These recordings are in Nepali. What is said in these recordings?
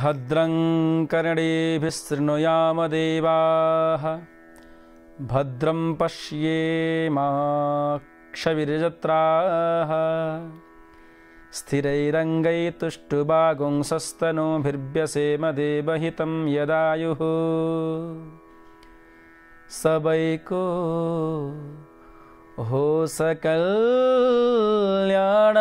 भद्रं कर्णेभिः शृणुयाम देवाः भद्रं पश्येमाक्षभिर्जत्राः स्थिरैरङ्गैतुष्टुवागुंसस्तनूभिर्व्यसेम देवहितं यदायुः सबैको हो सकल्याण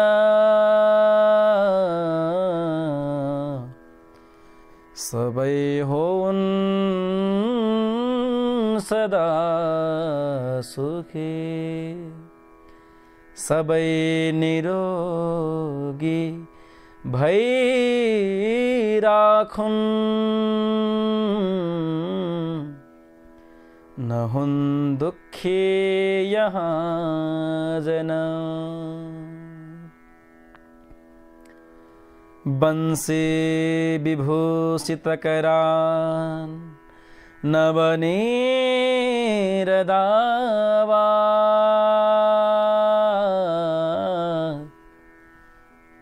सबै होउन् सदा सुखी सबै निरोगी भइराखुन् नहुन् दुःखी यहाँ जना बंसी विभूषितकरान् नवनीरदावा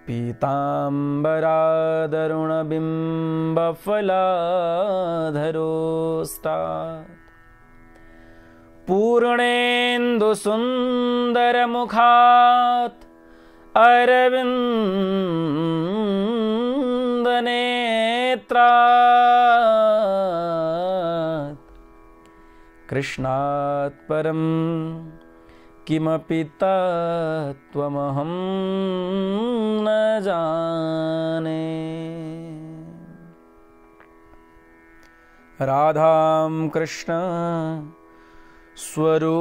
पीताम्बरादरुणबिम्बफलाधरोष्टात् पूर्णेन्दुसुन्दरमुखात् अरविन्दनेत्रात् कृष्णात् परं किमपि तत्त्वमहं न जाने। राधां कृष्ण स्वरूपां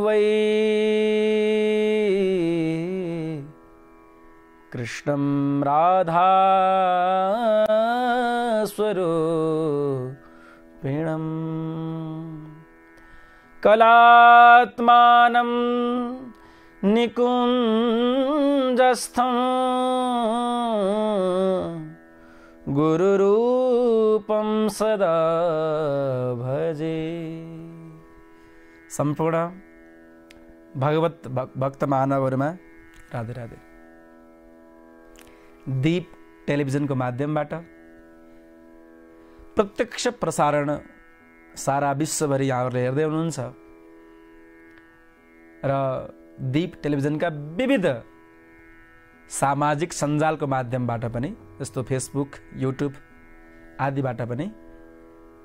वै कृष्णं राधा स्वरूपिणम् कलात्मानं निकुञ्जस्थं गुरुरूपं सदा भजे। सम्पूर्ण भगवत भक्त मानवहरुमा राधे राधे। दीप टेलिभिजनको माध्यमबाट प्रत्यक्ष प्रसारण सारा विश्वभरि यहाँहरूले हेर्दै हुनुहुन्छ र दीप टेलिभिजनका विविध सामाजिक सञ्जालको माध्यमबाट पनि जस्तो फेसबुक, युट्युब आदिबाट पनि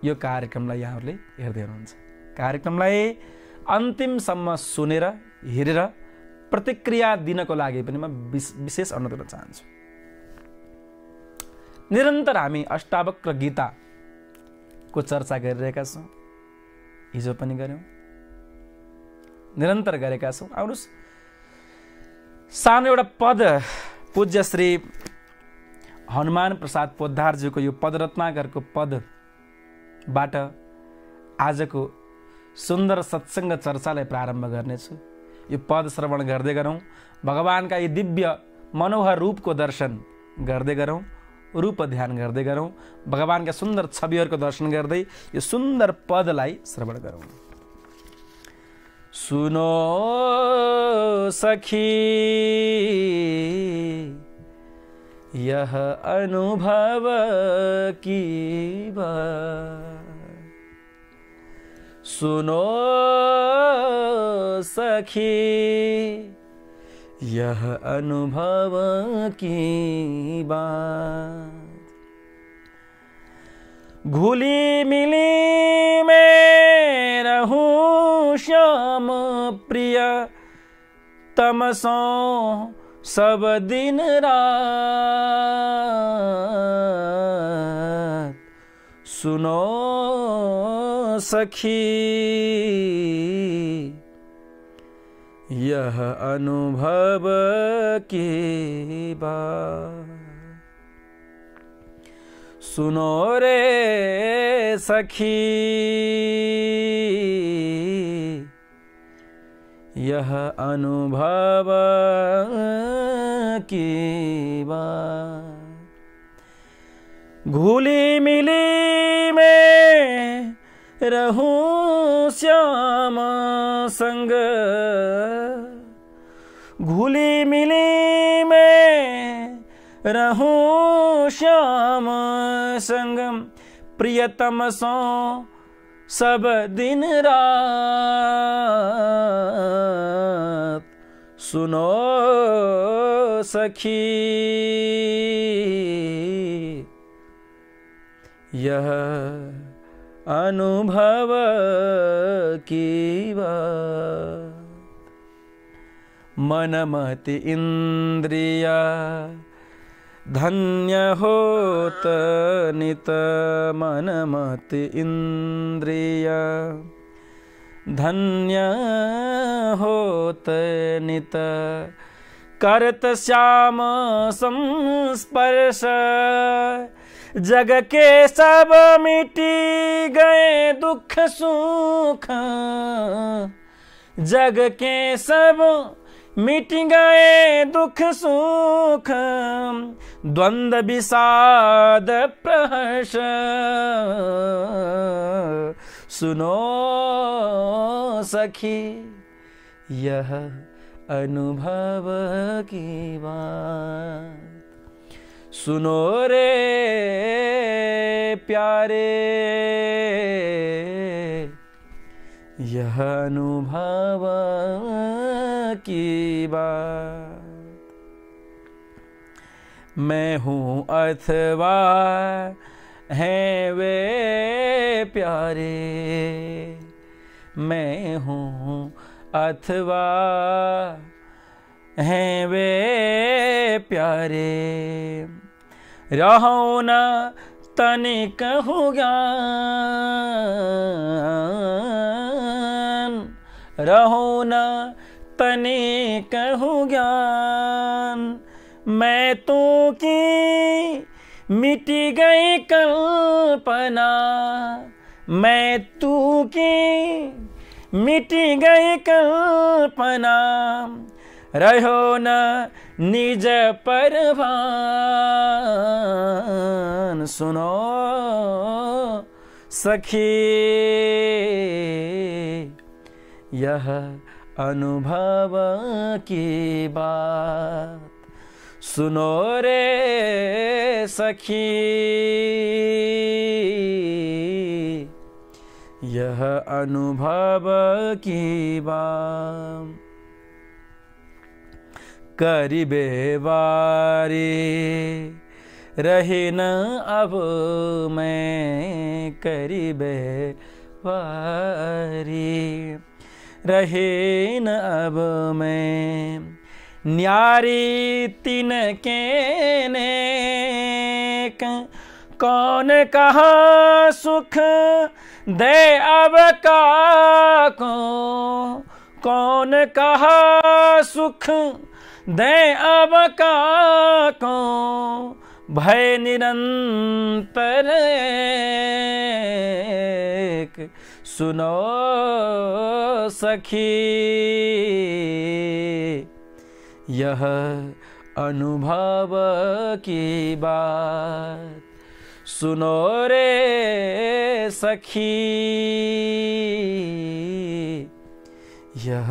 यो कार्यक्रमलाई यहाँहरूले हेर्दै हुनुहुन्छ। कार्यक्रमलाई अन्तिमसम्म सुनेर हेरेर प्रतिक्रिया दिनको लागि पनि म विशेष अनुरोध गर्न चाहन्छु। निरन्तर हामी अष्टावक्र गीताको चर्चा गरिरहेका छौँ, हिजो पनि गर्यौँ, निरन्तर गरेका छौँ। आउनुहोस् सानो एउटा पद पूज्य श्री हनुमान प्रसाद पोद्दारज्यूको यो पदरत्नाकरको पदबाट आजको सुन्दर सत्सङ्ग चर्चालाई प्रारम्भ गर्नेछु। यो पद श्रवण गर्दै गरौँ, भगवानका यी दिव्य मनोहर रूपको दर्शन गर्दै गरौँ, रूप ध्यान गर्दै गरौँ, भगवानका सुन्दर छविहरूको दर्शन गर्दै यो सुन्दर पदलाई श्रवण गरौँ। सुनो सखी यह अनुभव की बात, सुनो सखी यह अनुभव की बात। घुली मिली मैं रहूं श्याम प्रिय तमसों सब दिन रात, सुनो सखी यह अनुभव की बात। सुनो रे सखी यह अनुभव की बात। घुली मिली में रहूं श्याम संग, घुली मिली में रहूं श्याम संग प्रियतम सो सब दिन रात। सुनो सखी यह अनुभव की बात। मन मति इंद्रिया धन्य होत नित। मन मति इंद्रिया धन्य होत नित। करत श्याम संस्पर्श जग के सब मिटी गए दुख सुख। जग के सब मिट गए दुख सुख। द्वंद्व विषाद प्रहर्ष सुनो सखी यह अनुभव की बात। सुनो रे प्यारे यह अनुभव की बात। मैं हूँ अथवा हैं वे प्यारे। मैं हूँ अथवा हैं वे प्यारे। रहो न तनिक हो ज्ञान। रहो न तनिक हो ज्ञान। मैं तू की मिटी गई कल्पना। मैं तू की मिटी गई कल्पना। रहो न निज परभान। सुनो सखी यह अनुभव की बात। सुनो रे सखी यह अनुभव की बात। करीबे वारी रही न अब मैं। करीबे वारी रही न अब मैं। न्यारी तिन के नेक कौन कहा सुख दे अब का को। कौन कहा सुख दे अब का को। भय निरंतर एक सुनो सखी यह अनुभव की बात। सुनो रे सखी यह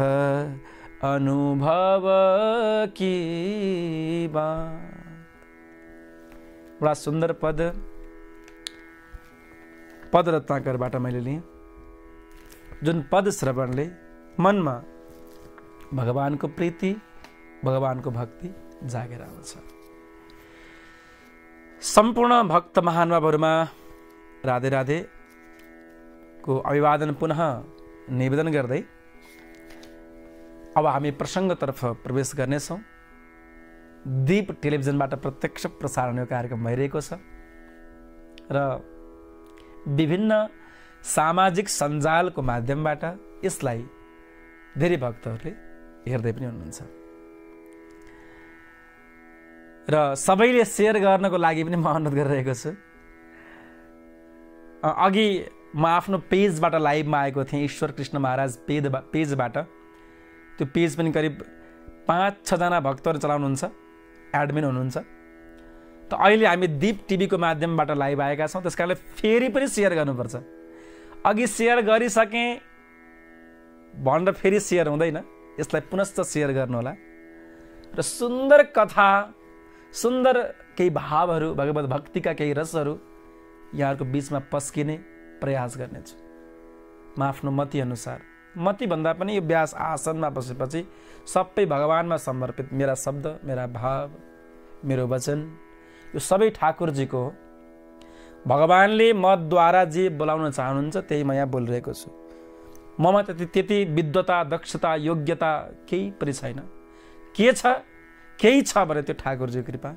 अनुभव की बात। बड़ा सुंदर पद रत्नाकरबाट मैले लिएँ। जुन पद श्रवणले मनमा भगवानको प्रीति भगवानको भक्ति जागेर आउँछ। सम्पूर्ण भक्त महानुभावहरूमा राधे राधे को अभिवादन पुनः निवेदन गर्दै अब हामी प्रसङ्गतर्फ प्रवेश गर्नेछौँ। दीप टेलिभिजनबाट प्रत्यक्ष प्रसारण यो कार्यक्रम भइरहेको छ र विभिन्न सामाजिक सञ्जालको माध्यमबाट यसलाई धेरै भक्तहरूले हेर्दै पनि हुनुहुन्छ र सबैले सेयर गर्नको लागि पनि म अनुरोध गरिरहेको छु। अघि म आफ्नो पेजबाट लाइभमा आएको थिएँ, ईश्वर कृष्ण महाराज पेजबाट। त्यो पेज पनि करिब 5-6 जना भक्तहरू चलाउनुहुन्छ, एडमिन हुनुहुन्छ। त अहिले हामी दीप टिभीको माध्यमबाट लाइभ आएका छौँ, त्यस कारणले फेरि पनि सेयर गर्नुपर्छ। अघि सेयर गरिसकेँ भनेर फेरि सेयर हुँदैन, यसलाई पुनश्च सेयर गर्नुहोला। र सुन्दर कथा सुन्दर केही भावहरू, भगवत भक्तिका केही रसहरू यहाँहरूको बीचमा पस्किने प्रयास गर्नेछु। म आफ्नो मति अनुसार, मति भन्दा पनि यो व्यास आसनमा बसेपछि सबै भगवानमा समर्पित मेरा शब्द, मेरा भाव, मेरो वचन यो सबै ठाकुरजीको हो। भगवानले मद्वारा जे बोलाउन चाहनुहुन्छ त्यही म यहाँ बोलिरहेको छु। ममा त्यति विद्वता, दक्षता, योग्यता केही पनि छैन। के छ, केही छ भने त्यो ठाकुरजीको कृपा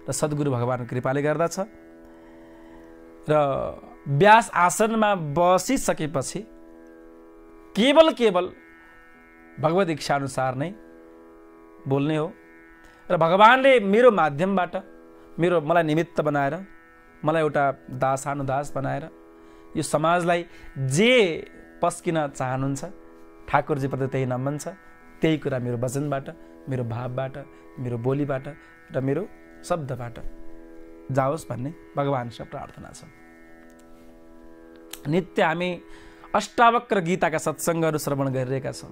र सद्गुरु भगवानको कृपाले गर्दा छ। र व्यास आसनमा बसिसकेपछि केवल भगवत इच्छा अनुसार नै बोल्ने हो। र भगवानले मेरो माध्यमबाट, मलाई निमित्त बनाएर, मलाई एउटा दासानुदास बनाएर यो समाजलाई जे पस्किन चाहनुहुन्छ ठाकुरजीप्रति त्यही नमन छ। त्यही कुरा मेरो वचनबाट, मेरो भावबाट, मेरो बोलीबाट र मेरो शब्दबाट जाओस् भन्ने भगवानसँग प्रार्थना छ। नित्य हामी अष्टावक्र गीताका सत्सङ्गहरू श्रवण गरिरहेका छौँ।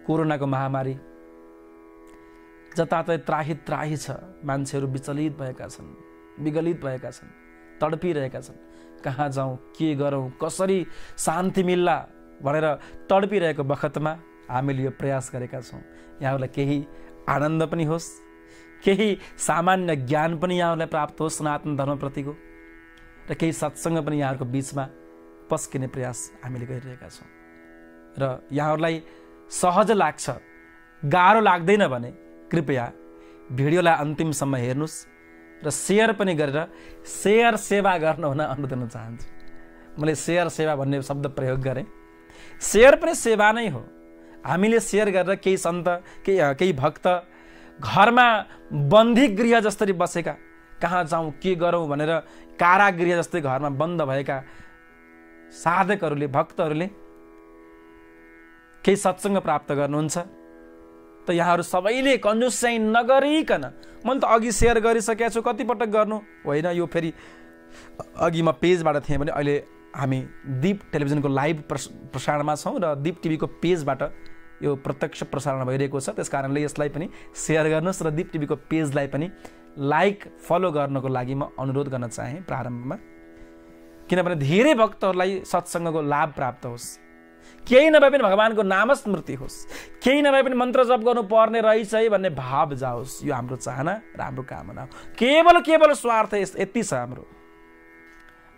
कोरोनाको महामारी जताततै त्राही छ। मान्छेहरू विचलित भएका छन्, विगलित भएका छन्, तडपिरहेका छन्। कहाँ जाउँ, के गरौँ, कसरी शान्ति मिल्ला भनेर तडपिरहेको बखतमा हामीले यो प्रयास गरेका छौँ यहाँहरूलाई केही आनन्द पनि होस्, केही सामान्य ज्ञान पनि यहाँहरूलाई प्राप्त होस् सनातन धर्मप्रतिको, र केही सत्सङ्ग पनि यहाँहरूको बीचमा पस्किने प्रयास हामीले गरिरहेका छौँ। र यहाँहरूलाई सहज लाग्छ, गाह्रो लाग्दैन भने कृपया भिडियोलाई अन्तिमसम्म हेर्नुहोस् र सेयर पनि गरेर सेयर सेवा गर्न हुन अनुरोध गर्न चाहन्छु। मैले सेयर सेवा भन्ने शब्द प्रयोग गरेँ। सेयर पनि सेवा नै हो। हामीले सेयर गरेर केही सन्त, केही भक्त घरमा बन्दी गृह जस्तरी बसेका, कहाँ जाउँ, के गरौँ भनेर कारागृह जस्तै घरमा बन्द भएका साधकहरूले, भक्तहरूले केही सत्सङ्ग प्राप्त गर्नुहुन्छ त यहाँहरू सबैले कन्जुसाइ नगरिकन, मैले त अघि सेयर गरिसकेको छु, कतिपटक गर्नु होइन। यो फेरि अघि म पेजबाट थिएँ भने अहिले हामी दीप टेलिभिजनको लाइभ प्रसारणमा छौँ र दीप टिभीको पेजबाट यो प्रत्यक्ष प्रसारण भइरहेको छ। त्यस कारणले यसलाई पनि सेयर गर्नुहोस् र दीप टिभीको पेजलाई पनि लाइक, फलो गर्नको लागि म अनुरोध गर्न चाहेँ प्रारम्भमा। किनभने धेरै भक्तहरूलाई सत्सङ्गको लाभ प्राप्त होस्। केही नभए पनि भगवानको नामस्मृति होस्, केही नभए पनि मन्त्र जप गर्नुपर्ने रहेछ है भन्ने भाव जाओस्। यो हाम्रो चाहना र हाम्रो कामना हो। केवल स्वार्थ यति छ हाम्रो।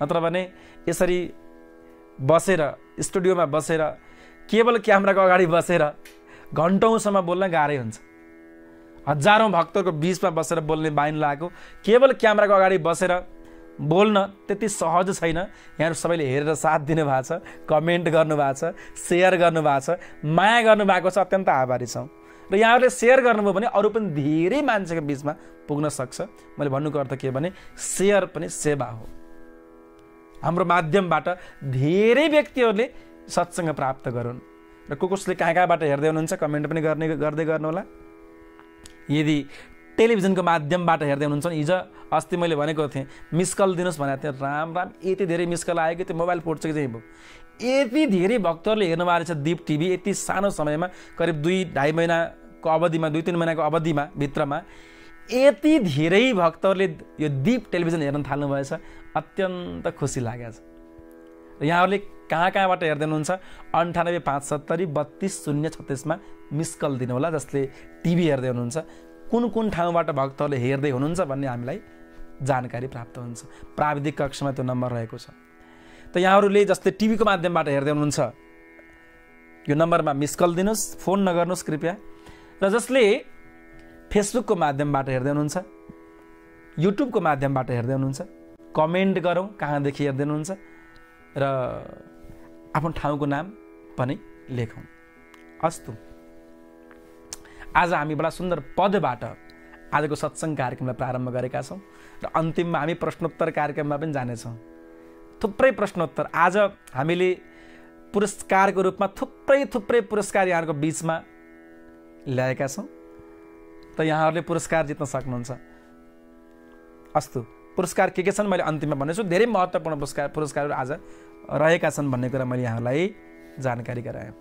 नत्र भने यसरी बसेर, स्टुडियोमा बसेर, केवल क्यामेराको अगाडि बसेर घन्टौँसम्म बोल्न गाह्रै हुन्छ। हजारौँ भक्तहरूको बीचमा बसेर बोल्ने बानी लागेको, केवल क्यामेराको अगाडि बसेर बोल्न त्यति सहज छैन। यहाँहरू सबैले हेरेर साथ दिनुभएको छ, कमेन्ट गर्नुभएको छ, सेयर गर्नुभएको छ, माया गर्नुभएको छ, अत्यन्त आभारी छौँ। र यहाँहरूले सेयर गर्नुभयो भने अरू पनि धेरै मान्छेको बीचमा पुग्न सक्छ। मैले भन्नुको अर्थ के भने सेयर पनि सेवा हो। हाम्रो माध्यमबाट धेरै व्यक्तिहरूले सत्सङ्ग प्राप्त गरून्। र कसले कहाँबाट हेर्दै हुनुहुन्छ कमेन्ट पनि गर्दै गर्नुहोला। यदि टेलिभिजनको माध्यमबाट हेर्दै हुनुहुन्छ भने हिजो अस्ति मैले भनेको थिएँ मिस कल दिनुहोस् भनेको थिएँ। राम यति धेरै मिस कल आयो कि त्यो मोबाइल फोड्छ कि चाहिँ भयो। यति धेरै भक्तहरूले हेर्नु भएको रहेछ दीप टिभी। यति सानो समयमा करिब 2-2.5 महिनाको अवधिमा, 2-3 महिनाको अवधिमा भित्रमा यति धेरै भक्तहरूले यो दीप टेलिभिजन हेर्न थाल्नुभएछ। अत्यन्त खुसी लागेको छ। र यहाँहरूले कहाँबाट हेर्दै हुनुहुन्छ 9857723036मा मिस कल दिनु होला। जसले टिभी हेर्दै हुनुहुन्छ कुन ठाउँबाट भक्तहरूले हेर्दै हुनुहुन्छ भन्ने हामीलाई जानकारी प्राप्त हुन्छ। प्राविधिक कक्षमा त्यो नम्बर रहेको छ। त यहाँहरूले जस्तै टिभीको माध्यमबाट हेर्दै हुनुहुन्छ यो नम्बरमा मिस कल दिनुहोस्, फोन नगर्नुहोस् कृपया। र जसले फेसबुकको माध्यमबाट हेर्दै हुनुहुन्छ, युट्युबको माध्यमबाट हेर्दै हुनुहुन्छ, कमेन्ट गरौँ कहाँदेखि हेर्दै हुनुहुन्छ र आफ्नो ठाउँको नाम पनि लेखौँ। अस्तु, आज हामी बडा सुन्दर पदबाट आजको सत्सङ्ग कार्यक्रमलाई प्रारम्भ गरेका छौँ र अन्तिममा हामी प्रश्नोत्तर कार्यक्रममा पनि जानेछौँ। थुप्रै प्रश्नोत्तर आज हामीले पुरस्कारको रूपमा थुप्रै पुरस्कार यहाँहरूको बीचमा ल्याएका छौँ। त यहाँहरूले पुरस्कार जित्न सक्नुहुन्छ। अस्तु, पुरस्कार के छन् मैले अन्तिममा भन्नेछु। धेरै महत्त्वपूर्ण पुरस्कारहरू आज रहेका छन् भन्ने कुरा मैले यहाँलाई जानकारी गराएँ।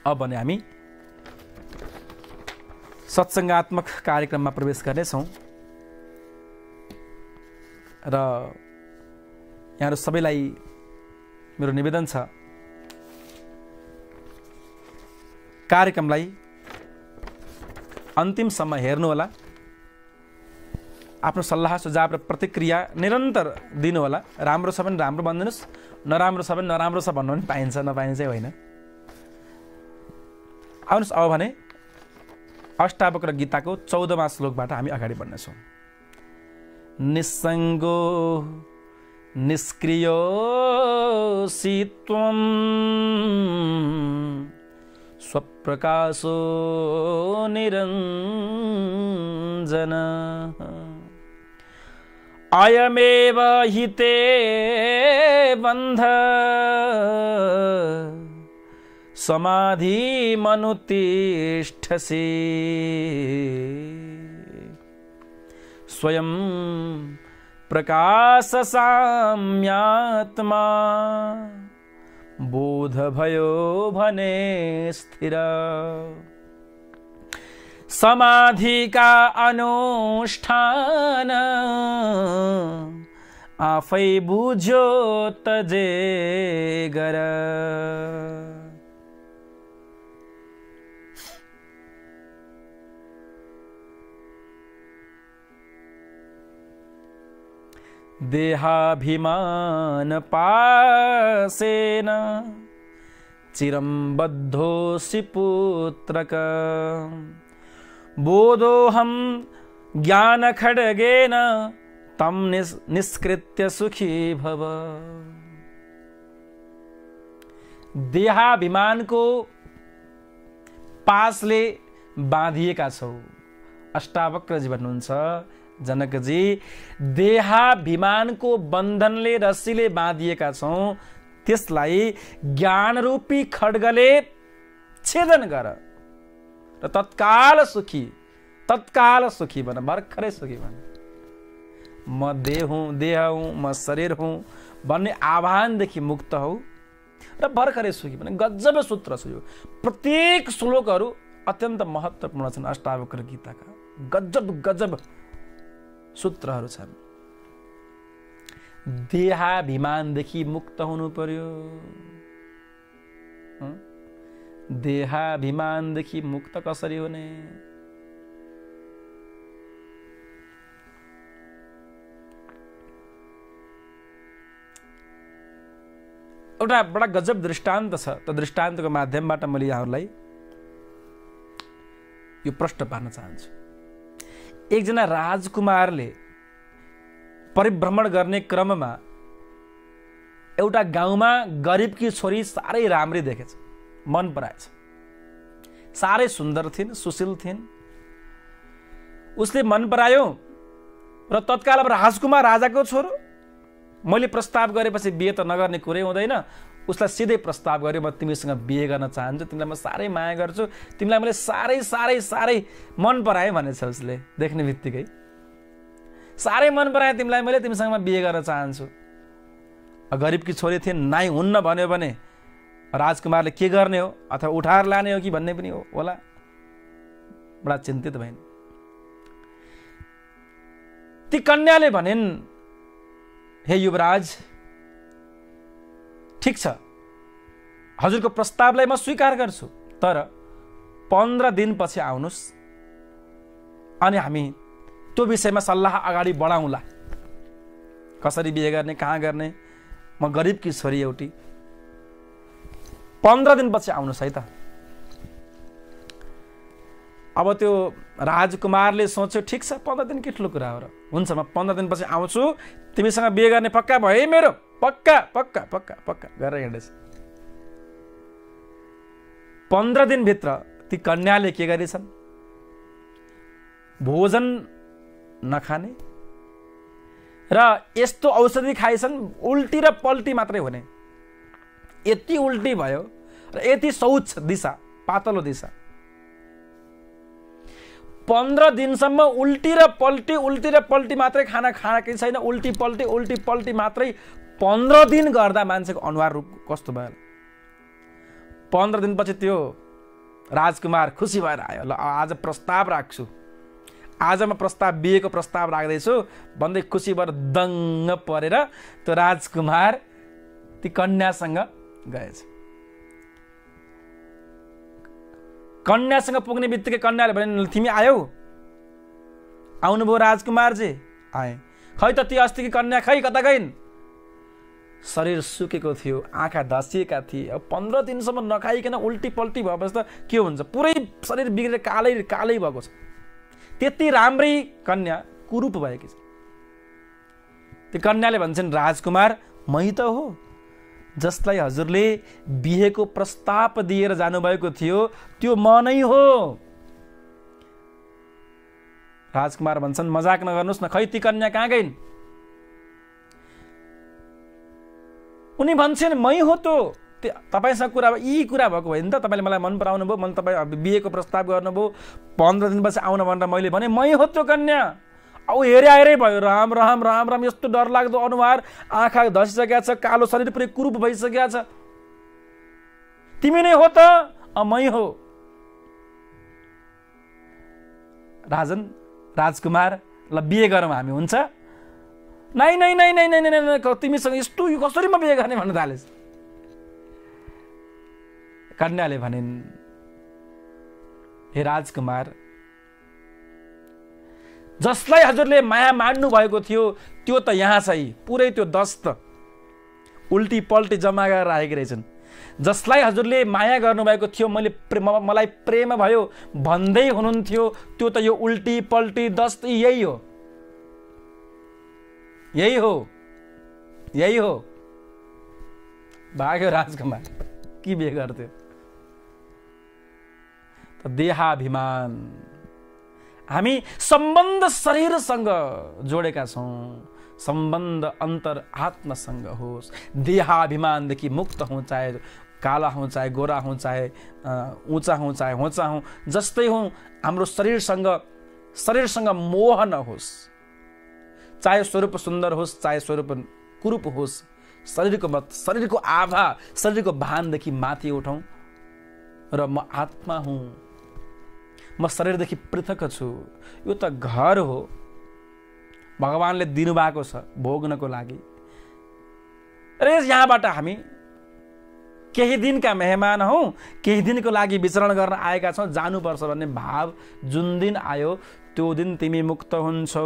अब भने हामी सत्सङ्गात्मक कार्यक्रममा प्रवेश गर्नेछौँ र यहाँहरू सबैलाई मेरो निवेदन छ, कार्यक्रमलाई अन्तिमसम्म हेर्नुहोला, आफ्नो सल्लाह सुझाव र प्रतिक्रिया निरन्तर दिनुहोला। राम्रो छ भने राम्रो भनिदिनुहोस्, नराम्रो छ भने नराम्रो छ भन्नु पनि पाइन्छ, नपाइने चाहिँ होइन। आउनुहोस् अब भने अष्टावक्र गीताको 14वां श्लोकबाट हामी अगाडि बढ्नेछौँ। निस्सङ्गो निष्क्रियोऽसि त्वं स्वप्रकाशो निरञ्जन अयमेव हि ते बन्ध समाधिमनुतिष्ठसि स्वयं प्रकाशसाम्यात्मा बोध भयो भने स्थिर समाधिका अनुष्ठान आफै बुझ्यो तजे गर। देहाभिमान पासेन चिरं बद्धोऽसि पुत्रक बोधोऽहं ज्ञानखड्गेन तं निष्कृत्य सुखी भव। देहाभिमानको पासले बाँधिएका छौ। अष्टावक्रजी भन्नुहुन्छ, जनकजी देहाभिमानको बन्धनले रस्सीले बाँधिएका छौँ, त्यसलाई ज्ञानरूपी खड्गले छेदन गर र तत्काल सुखी बन, भर्खरै सुखी बन। म देह हुँ, म शरीर हुँ भन्ने आह्वानदेखि मुक्त हौ र भर्खरै सुखी बन। गजब सूत्र छ यो। प्रत्येक श्लोकहरू अत्यन्त महत्त्वपूर्ण छन्। अष्टावक्र गीताका गजब सूत्रहरू छन्। देहाभिमानदेखि मुक्त हुनु पर्यो। देहाभिमानदेखि मुक्त कसरी हुने? एउटा बडा गजब दृष्टान्त छ। त्यो दृष्टान्तको माध्यमबाट मैले यहाँहरूलाई यो प्रश्न पार्न चाहन्छु। एकजना राजकुमारले परिभ्रमण गर्ने क्रममा एउटा गाउँमा गरिबकी छोरी साह्रै राम्री देखेछ, मन पराएछ। साह्रै सुन्दर थिइन्, सुशील थिइन्। उसले मन परायो र तत्काल अब राजकुमार राजाको छोरो, मैले प्रस्ताव गरेपछि बिहे त नगर्ने कुरै हुँदैन। उसलाई सिधै प्रस्ताव गर्यो, म तिमीसँग बिहे गर्न चाहन्छु, तिमीलाई म साह्रै माया गर्छु, तिमीलाई मैले साह्रै मन पराएँ भनेछ उसले। देख्ने बित्तिकै साह्रै मन पराएँ तिमीलाई मैले, तिमीसँग म बिहे गर्न चाहन्छु। गरिबकी छोरी थिइन्, नाइ हुन्न भन्यो भने राजकुमारले के गर्ने हो, अथवा उठाएर लाने हो कि भन्ने पनि होला। बडा चिन्तित भइन्। ती कन्याले भनिन्, हे युवराज, ठिक छ, हजुरको प्रस्तावलाई म स्वीकार गर्छु, तर 15 दिनपछि आउनुहोस् अनि हामी त्यो विषयमा सल्लाह अगाडि बढाउँला। कसरी बिहे गर्ने, कहाँ गर्ने, म गरिबकी छोरी एउटी, 15 दिनपछि आउनुहोस् है त। अब त्यो राजकुमारले सोच्यो, ठिक छ, 15 दिन के ठुलो कुरा हो र, हुन्छ म 15 दिनपछि आउँछु, तिमीसँग बिहे गर्ने पक्का भयो है मेरो, पक्का गरेर हिँडेछ। 15 दिनभित्र ती कन्याले के गरेछन्? भोजन नखाने र यस्तो औषधि खाएछन्, उल्टी र पल्टी मात्रै हुने। यति उल्टी भयो र यति शौच दिशा, पातलो दिशा। 15 दिनसम्म उल्टी र पल्टी मात्रै खाना खाएकै छैन, उल्टी पल्टी मात्रै। 15 दिन गर्दा मान्छेको अनुहार रूप कस्तो भयो? 15 दिनपछि त्यो राजकुमार खुसी भएर आयो। ल आज प्रस्ताव राख्छु, आज म प्रस्ताव बिहेको प्रस्ताव राख्दैछु भन्दै खुसी भएर दङ्ग परेर त्यो राजकुमार ती कन्यासँग गएछ। कन्यासँग पुग्ने बित्तिकै कन्याले भने तिमी आयौ? आउनुभयो राजकुमारजी? आए। खै त ती अस्तिकी कन्या खै कता गइन्? शरीर सुकेको थियो, आँखा धसिएका थिए। अब 15 दिनसम्म नखाइकन उल्टी पल्टी भएपछि त के हुन्छ, पुरै शरीर बिग्रेर कालै कालै भएको छ। त्यति राम्रै कन्या कुरूप भएकी छ। त्यो कन्याले भन्छन् राजकुमार मै त हो जसलाई हजुरले बिहेको प्रस्ताव दिएर जानुभएको थियो, त्यो म नै हो। राजकुमार भन्छन् मजाक नगर्नुहोस् न, खै ती कन्या कहाँ गइन्? उनी भन्छन् मै हो त। तपाईसँग कुरा यी कुरा भएको होइन त, तपाईँले मलाई मन पराउनु भयो, मन तपाईँ बिहेको प्रस्ताव गर्नुभयो, 15 दिनपछि आउन भनेर मैले भने मै हो त्यो कन्या। औ हेरे भयो, राम राम राम राम, यस्तो डरलाग्दो अनुहार, आँखा धसिसकेका छ, कालो शरीर पुरै कुरूप भइसकेका छ। तिमी नै हो त? मै हो। राजन, राजकुमार, ल बिहे गरौँ हामी, हुन्छ? नै नै नै नै नै नै, तिमीसँग यस्तो यो कसरी म बिहे गर्ने भन्न थालेस्? कन्याले भनिन् हे राजकुमार, जसलाई हजुरले माया मान्नु भएको थियो त्यो त यहाँ छ, पुरै त्यो दस्त उल्टी पल्टी जम्मा गरेर राखेकी रहेछन्। जसलाई हजुरले माया गर्नुभएको थियो, मलाई प्रेम भयो भन्दै हुनुहुन्थ्यो, त्यो त यो उल्टी पल्टी दस्त यही हो, यही हो, यही हो। भाग्यो राजकुमार, के बिहे गर्थ्यो? त देहाभिमान। हामी सम्बन्ध शरीरसँग जोडेका छौँ, सम्बन्ध अन्तर आत्मासँग होस्। देहाभिमानदेखि मुक्त हौँ, चाहे काला हौँ, चाहे गोरा हौँ, चाहे ऊँचा हौँ, चाहे होचा हौँ, जस्तै हौँ। हाम्रो शरीरसँग मोह नहोस्, चाहे स्वरूप सुन्दर होस्, चाहे स्वरूप कुरूप होस्। शरीरको आभा, शरीरको भानदेखि माथि उठौँ र म आत्मा हुँ, म शरीरदेखि पृथक छु। यो त घर हो, भगवानले दिनुभएको छ भोग्नको लागि। अरे यहाँबाट हामी केही दिनका मेहमान हौँ, केही दिनको लागि विचरण गर्न आएका छौँ, जानुपर्छ भन्ने भाव जुन दिन आयो त्यो दिन तिमी मुक्त हुन्छौ।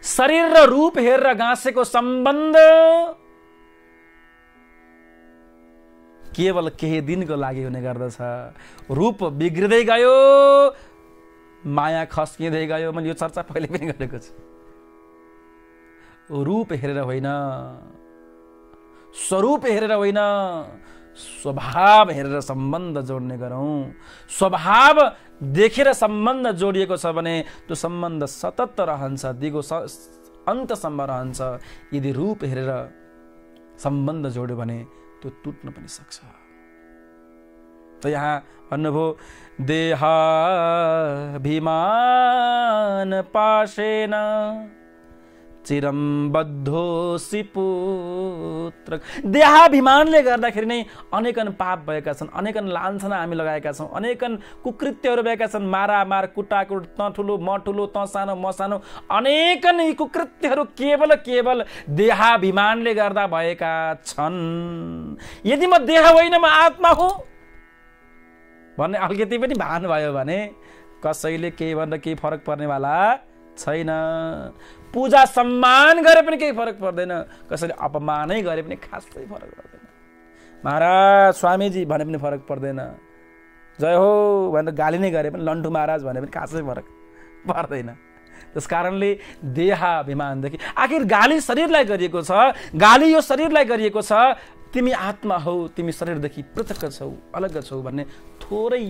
शरीर र रूप हेरेर गाँसेको सम्बन्ध केवल केही दिनको लागि हुने गर्दछ। रूप बिग्रिँदै गयो, माया खस्किँदै गयो। मैले यो चर्चा पहिले पनि गरेको छु। रूप हेरेर होइन, स्वरूप हेरेर होइन, स्वभाव हेरेर सम्बन्ध जोड्ने गरौँ। स्वभाव देखेर सम्बन्ध जोडिएको छ भने त्यो सम्बन्ध सतत रहन्छ, दिगो अन्तसम्म रहन्छ। यदि रूप हेरेर सम्बन्ध जोड्यो भने त्यो टुट्न पनि सक्छ। त यहाँ भन्नुभयो देहाभिमान पाशेन चिरम बद्धोसी पुत्र। देहाभिमानले गर्दाखेरि नै अनेकन पाप भएका छन्, अनेकन लान्छना हामी लगाएका छौँ, अनेकन कुकृत्यहरू भएका छन्। मारामार, कुटाकुट, त ठुलो म ठुलो, त सानो म सानो, अनेकन यी कुकृत्यहरू केवल देहाभिमानले गर्दा भएका छन्। यदि म देह होइन म आत्मा हो भन्ने अलिकति पनि भान भयो भने कसैले केही भन्दा केही फरक पर्नेवाला छैन। पूजा सम्मान गरे पनि केही फरक पर्दैन, कसैले अपमानै गरे पनि खासै फरक पर्दैन। महाराज स्वामीजी भने पनि फरक पर्दैन, जय हो भनेर गाली नै गरे पनि, लन्ठु महाराज भने पनि खासै फरक पर्दैन। त्यस कारणले देहाभिमानदेखि, आखिर गाली शरीरलाई गरिएको छ, गाली यो शरीरलाई गरिएको छ। तिमी आत्मा हौ, तिमी शरीरदेखि पृथक छौ, अलग छौ भन्ने थोरै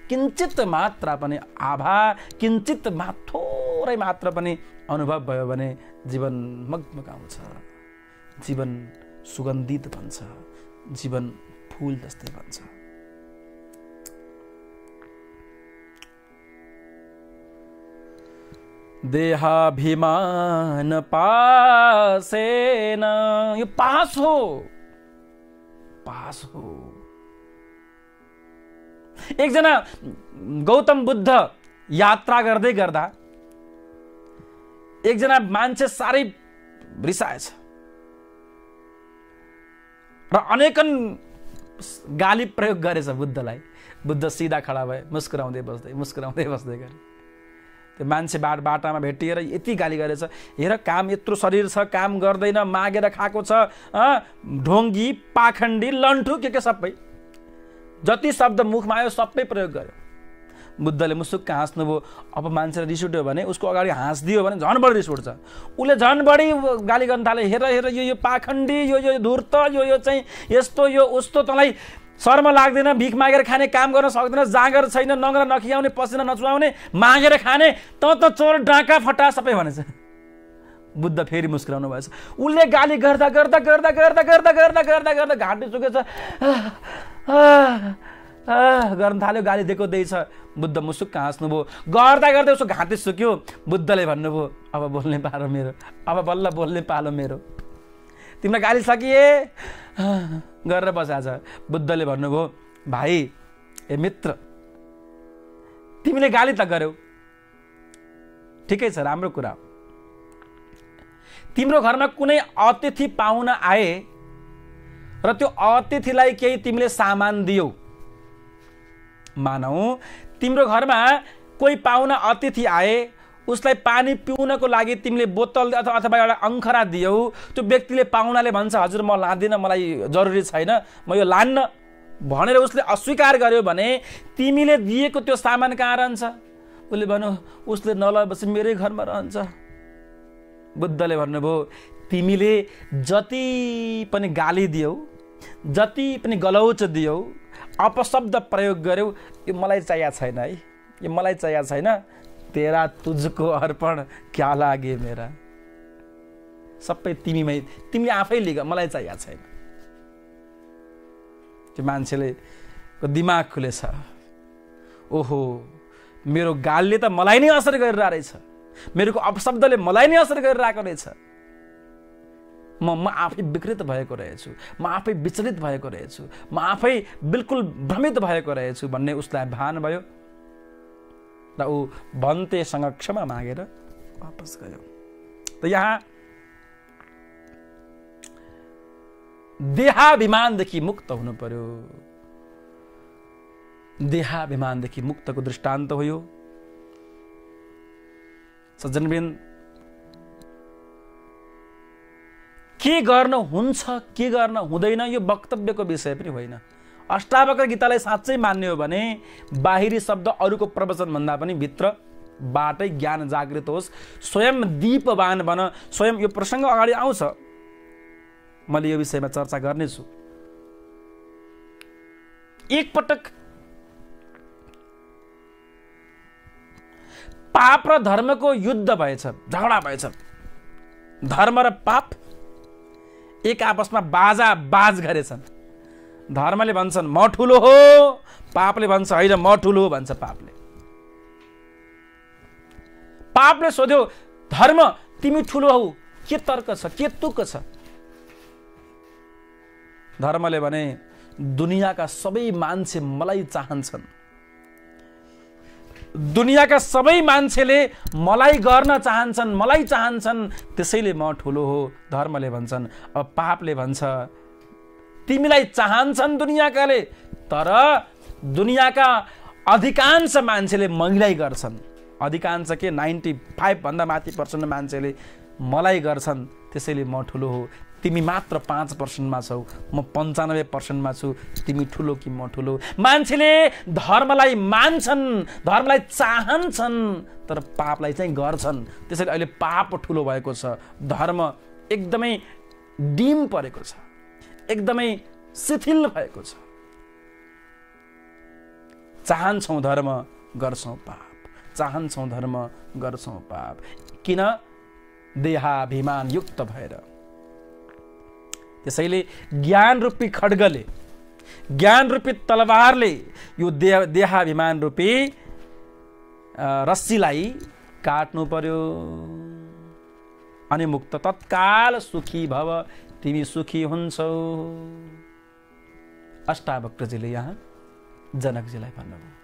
किञ्चित मात्रा पनि आभा, किञ्चित थोरै मात्र पनि अनुभव भयो भने जीवन मगमगाउँछ, जीवन सुगन्धित बन्छ, जीवन फूल जस्तै बन्छ। देहाभिमान पासेन, यो पास हो, पास हो। एकजना गौतम बुद्ध यात्रा गर्दै गर्दा एकजना मान्छे साह्रै रिसाएछ र अनेकन गाली प्रयोग गरेछ बुद्धलाई। बुद्ध सिधा खडा भए, मुस्कुराउँदै बस्दै गरे। त्यो मान्छे बाटामा भेटिएर यति गाली गरेछ, हेर काम यत्रो शरीर छ, काम गर्दैन, मागेर खाएको छ, ढोङ्गी, पाखण्डी, लन्ठु के सबै जति शब्द मुखमा आयो सबै प्रयोग गर्यो। बुद्धले मुसुक्क हाँस्नुभयो। अब मान्छेले रिस उठ्यो भने, उसको अगाडि हाँस्दियो भने झन् बढी रिस उठ्छ। उसले झन् बढी गाली गर्न थाले, हेर हेर यो पाखण्डी, यो धूर्त, यो चाहिँ यस्तो, यो उस्तो, तँलाई शर्म लाग्दैन, भिख मागेर खाने, काम गर्न सक्दैन, जाँगर छैन, नङ्ग्रा नखियाउने, पसिना नचुहाउने, मागेर खाने, त चोर डाँका फटा सबै भनेछ। बुद्ध फेरि मुस्कुराउनु भएछ। उसले गाली गर्दा गर्दा गर्दा गर्दा गर्दा गर्दा गर्दा गर्दा घाँटी सुकेछ, गर्न थाल्यो, गाली दिएको दिएछ। बुद्ध मुसुक्क हाँस्नुभयो। गर्दा गर्दै उसको घाँटी सुक्यो। बुद्धले भन्नुभयो, अब बोल्ने पालो मेरो, अब बल्ल बोल्ने पालो मेरो, तिमीलाई गाली सकिए गरेर बसाछ। बुद्धले भन्नुभयो, भाइ, ए मित्र, तिमीले गाली त गर्यौ, ठिकै छ, राम्रो कुरा हो। तिम्रो घरमा कुनै अतिथि पाहुना आए र त्यो अतिथिलाई केही तिमीले सामान दियौ। मानौ तिम्रो घरमा कोही पाहुना अतिथि आए, उसलाई पानी पिउनको लागि तिमीले बोतल अथवा एउटा अंखरा दियौ। त्यो व्यक्तिले, पाहुनाले भन्छ, हजुर म लादिनँ, मलाई जरुरी छैन, म यो लान्न भनेर उसले अस्वीकार गर्यो भने तिमीले दिएको त्यो सामान कहाँ रहन्छ? उसले भन्यो, उसले नलएपछि मेरै घरमा रहन्छ। बुद्धले भन्नुभयो, तिमीले जति पनि गाली दियौ, जति पनि गलौच दियौ, अपशब्द प्रयोग गर्यौ, यो मलाई चाहिएको छैन है, यो मलाई चाहिएको छैन, तेरा तुझको अर्पण क्या लागे मेरा, सबै तिमीमै, तिमीले आफै लिग, मलाई चाहिएको छैन। त्यो मान्छेले दिमाग खुलेछ, ओहो, मेरो गालले त मलाई नै असर गरिरहेको रहेछ, मेरो अपशब्दले मलाई नै असर गरिरहेको रहेछ, म आफै विकृत भएको रहेछु, म आफै विचलित भएको रहेछु, म आफै बिल्कुल भ्रमित भएको रहेछु भन्ने उसलाई भान भयो र ऊ भन्तेसँग क्षमा मागेर वापस गयो। त यहाँ देहाभिमानदेखि मुक्त हुनु पर्यो। देहाभिमानदेखि मुक्तको दृष्टान्त हो यो। सज्जनवृन्द, के गर्न हुन्छ, के गर्न हुँदैन, यो वक्तव्यको विषय पनि होइन। अष्टावक्र गीतालाई साँच्चै मान्ने हो भने बाहिरी शब्द अरूको प्रवचन भन्दा पनि भित्रबाटै ज्ञान जागृत होस्, स्वयं दीपवान बन। स्वयं यो प्रसङ्ग अगाडि आउँछ, मैले यो विषयमा चर्चा गर्नेछु। एकपटक पाप र धर्मको युद्ध भएछ, झगडा भएछ। धर्म र पाप एक आपसमा बाज गरेछन्। धर्मले भन्छन् म ठुलो हो, पापले भन्छ होइन म ठुलो हो भन्छ। पापले सोध्यो, धर्म तिमी ठुलो हौ, के तर्क छ, के तुक छ? धर्मले भने दुनियाँका सबै मान्छे मलाई चाहन्छन्, दुनियाँका सबै मान्छेले मलाई गर्न चाहन्छन्, मलाई चाहन्छन्, त्यसैले म ठुलो हो। धर्मले भन्छन्। अब पापले भन्छ, तिमीलाई चाहन्छन् दुनियाँकाले, तर दुनियाँका अधिकांश मान्छेले मलाई गर्छन्। अधिकांश के 95 भन्दा माथि % मान्छेले मलाई गर्छन्, त्यसैले म ठुलो हो। तिमी मात्र 5% छौ, म 95% छु। तिमी ठुलो कि म ठुलो? मान्छेले धर्मलाई मान्छन्, धर्मलाई चाहन्छन्, तर पापलाई चाहिँ गर्छन्। त्यसैले अहिले पाप ठुलो भएको छ, धर्म एकदमै डिम परेको छ, एकदमै शिथिल भएको छ। चाहन्छौँ धर्म, गर्छौँ पाप, चाहन्छौँ धर्म, गर्छौँ पाप। किन? देहाभिमान युक्त भएर। त्यसैले ज्ञान रूपी खड्गले, ज्ञान रूपी तलवारले यो देहाभिमान रूपी रस्सीलाई काट्नु पर्यो। अनि मुक्त तत्काल सुखी भव, तिमी सुखी हुन्छौ। अष्टावक्रजीले यहाँ जनकजीलाई भन्नुभयो।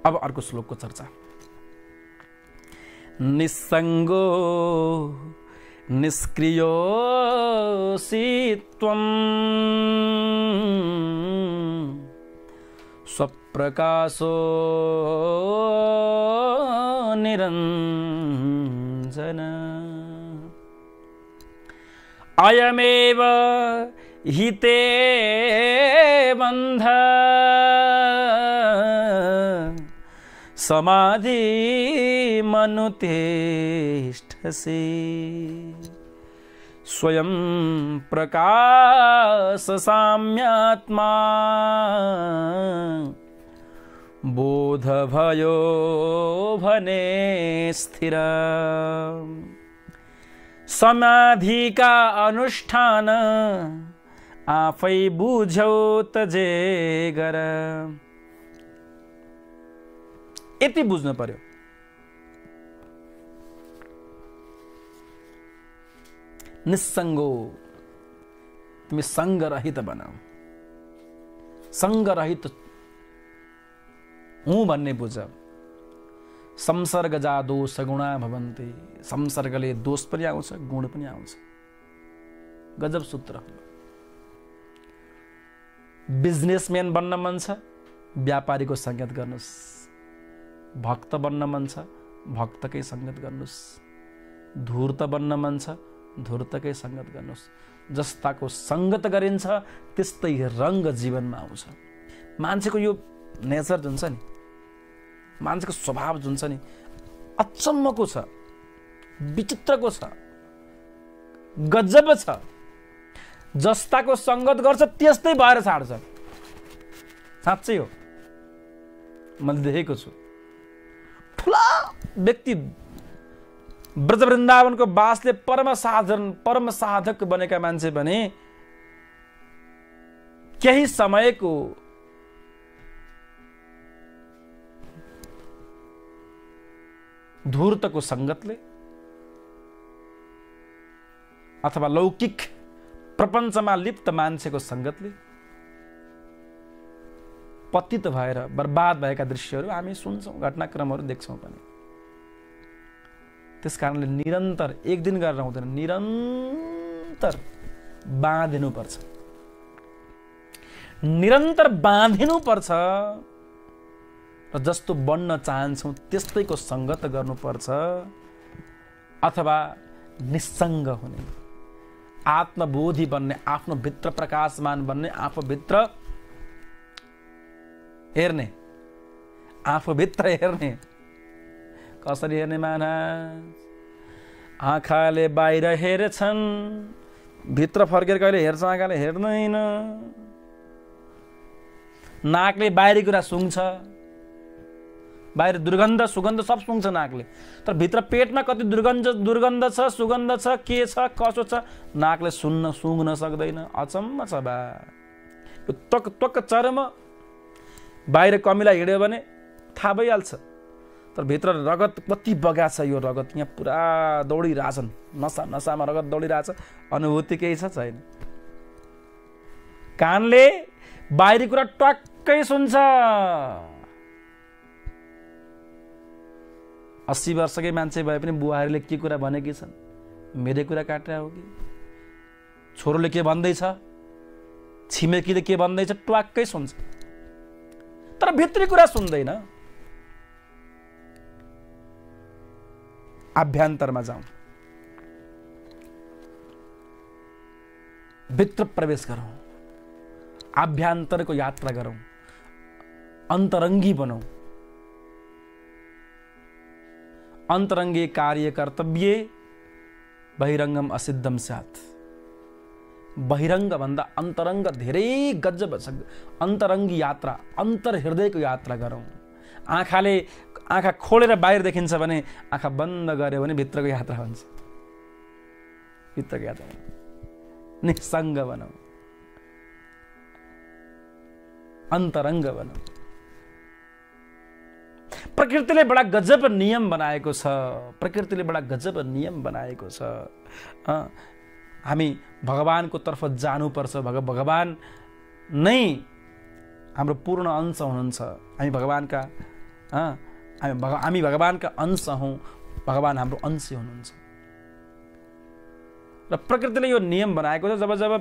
अब अर्को श्लोकको चर्चा। निस्सङ्गो निष्क्रियोऽसि त्वं स्वप्रकाशो निरञ्जन अयमेव हि ते बन्ध समाधि मनुतिष्ठसि स्वयं प्रकाश साम्यात्मा बोध भयो भने स्थिर समाधि का अनुष्ठान आफै बुझौ त जे गर। यति बुझ्नु पर्यो। निस्सङ्गो, तिमी सङ्ग रहित बनाऊ, सङ्ग रहित हुँ भन्ने बुझ। संसर्ग जा दोष गुणा भवन्ति, संसर्गले दोष पनि आउँछ गुण पनि आउँछ। गजब सूत्र। बिजनेसम्यान बन्न मन छ, व्यापारीको संगत गर्नुस्। भक्त बन्न मन छ, भक्तकै संगत गर्नुस्। धूर्त बन्न मन छ, धूर्तकै संगत गर्नुस्। जस्ताको संगत गरिन्छ त्यस्तै रंग जीवनमा आउँछ। मान्छेको यो नेचर जुन छ नि, मान्छेको स्वभाव जुन छ नि, अचम्मको छ, विचित्रको छ, गजब छ। जस्ताको संगत गर्छ त्यस्तै भएर छाड्छ। साँच्चै हो, मैले देखेको छु। ठुला व्यक्ति ब्रज वृन्दावनको बासले परम साधक बनेका मान्छे भने केही समयको धूर्तको संगतले अथवा लौकिक प्रपञ्चमा लिप्त मान्छेको संगतले पतित भएर बर्बाद भएका दृश्यहरू हामी सुन्छौं, घटनाक्रमहरू देख्छौं पनि। त्यसकारणले निरन्तर एक दिन गरेर हुँदैन, निरन्तर बाँधिनुपर्छ, निरन्तर बाँधिनुपर्छ र जस्तो बन्न चाहन्छौं त्यस्तैको संगत गर्नुपर्छ अथवा निस्सङ्ग हुने, आत्मबोधी बन्ने, आफ्नो भित्र प्रकाशमान बन्ने, आफूभित्र हेर्ने, आफूभित्र हेर्ने। कसरी हेर्ने महाराज? आँखाले बाहिर हेर्छन्, भित्र फर्केर कहिले हेर्छ? आँखाले हेर्दैन। नाकले बाहिरी कुरा सुँग्छ, बाहिर दुर्गन्ध सुगन्ध सब सुँग्छ नाकले, तर भित्र पेटमा कति दुर्गन्ध छ, सुगन्ध छ, के छ, कसो छ, नाकले सुँग्न सक्दैन। अचम्म छ बा। यो त्वक चर्म बाहिर कमिला हिँड्यो भने थाहा भइहाल्छ, तर भित्र रगत कति बगा छ। यो रगत यहाँ पुरा दौडिरहेछन्, नसामा रगत दौडिरहेछ, अनुभूति केही छ छैन। कानले बाहिरी कुरा टक्कै सुन्छ। 80 वर्षकै मान्छे भए पनि बुहारीले के कुरा भनेकी छन्, मेरै कुरा काटेर हो कि छोरोले के भन्दैछ, छिमेकीले के भन्दैछ, ट्वाक्कै सुन्छ, तर भित्री कुरा सुन्दैन। आभ्यन्तरमा जाउँ, भित्र प्रवेश गरौँ, आभ्यन्तरको यात्रा गरौँ, अन्तरङ्गी बनौँ। अन्तरङ्गे कार्य कर्तव्ये बहिरङ्गम असिद्धम स्यात्। बहिरङ्ग भन्दा अन्तरङ्ग धेरै गजब छ। अन्तरङ्गी यात्रा, अन्तर हृदयको यात्रा गरौँ। आँखा खोलेर बाहिर देखिन्छ भने, आँखा बन्द गर्यो भने भित्रको यात्रा हुन्छ। भित्रको यात्रा निस्सङ्ग बनाऊ, अन्तरङ्ग बनाऊ। प्रकृतिले बडा गजब नियम बनाएको छ, प्रकृतिले बडा गजब नियम बनाएको छ। हामी भगवानको तर्फ जानुपर्छ, भगवान नै हाम्रो पूर्ण अंश हुनुहुन्छ। हामी भगवानका हामी भगवानका अंश हौँ, भगवान हाम्रो अंश हुनुहुन्छ। र प्रकृतिले यो नियम बनाएको छ, जब जब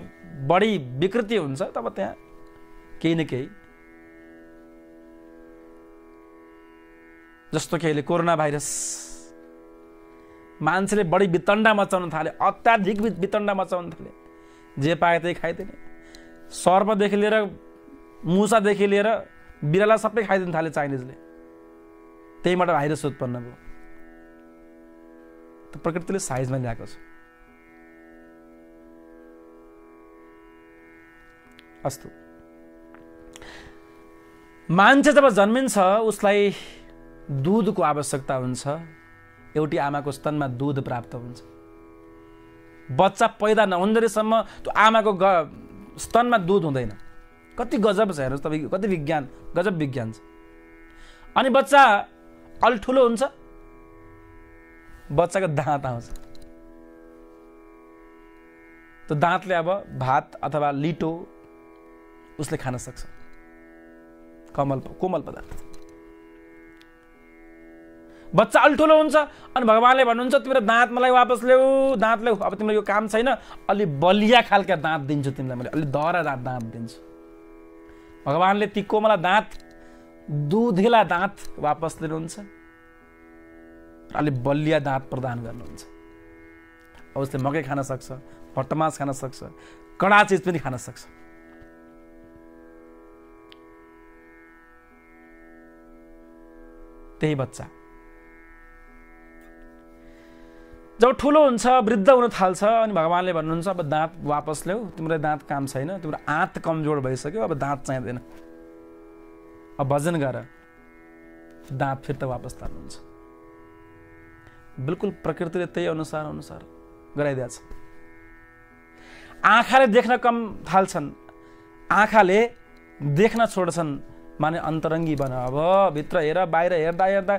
बढी विकृति हुन्छ तब त्यहाँ केही न केही, जस्तो कि अहिले कोरोना भाइरस, मान्छेले बढी वितण्डा मचाउन थाले, अत्याधिक वितण्डा मचाउन थाले, जे पाए त्यही खाइदिने, सर्पदेखि लिएर मुसादेखि लिएर बिराला सबै खाइदिन थाले चाइनिजले, त्यहीबाट भाइरस उत्पन्न भयो। त प्रकृतिले साइजमा ल्याएको छ। अस्तु, मान्छे जब जन्मिन्छ उसलाई दूधको आवश्यकता हुन्छ। एउटी आमाको स्तनमा दूध प्राप्त हुन्छ। बच्चा पैदा नहुँदैसम्म त्यो आमाको स्तनमा दूध हुँदैन। कति गजब छ हेर्नुहोस् तपाईँ, कति विज्ञान, गजब विज्ञान छ। अनि बच्चा अलि ठुलो हुन्छ, बच्चाको दाँत आउँछ। त्यो दाँतले अब भात अथवा लिटो उसले खान सक्छ, कोमल पदार्थ। बच्चा अलि ठुलो हुन्छ अनि भगवानले भन्नुहुन्छ तिम्रो दाँत मलाई वापस ल्याऊ, दाँत ल्याऊ, अब तिम्रो यो काम छैन, अलि बलिया खालका दाँत दिन्छु तिमीलाई, मैले अलि दहरा दाँत दिन्छु। भगवानले ती कोमला दाँत, दुधिला दाँत वापस लिनुहुन्छ, अलि बलिया दाँत प्रदान गर्नुहुन्छ। अब उसले मकै खान सक्छ, भट्टमास खान सक्छ, कडा चिज पनि खान सक्छ। त्यही बच्चा जब ठुलो हुन्छ, वृद्ध हुन थाल्छ, अनि भगवानले भन्नुहुन्छ अब दाँत वापस ल्याऊ, तिम्रो दाँत काम छैन, तिम्रो आँत कमजोर भइसक्यो, अब दाँत चाहिँदैन, अब भजन गर, दाँत फिर्ता वापस तान्नुहुन्छ। बिल्कुल प्रकृतिले त्यही अनुसार गराइदिएको छ। आँखाले देख्न कम थाल्छन्, आँखाले देख्न छोड्छन्, माने अन्तरङ्गी बन। अब भित्र हेर, बाहिर हेर्दा हेर्दा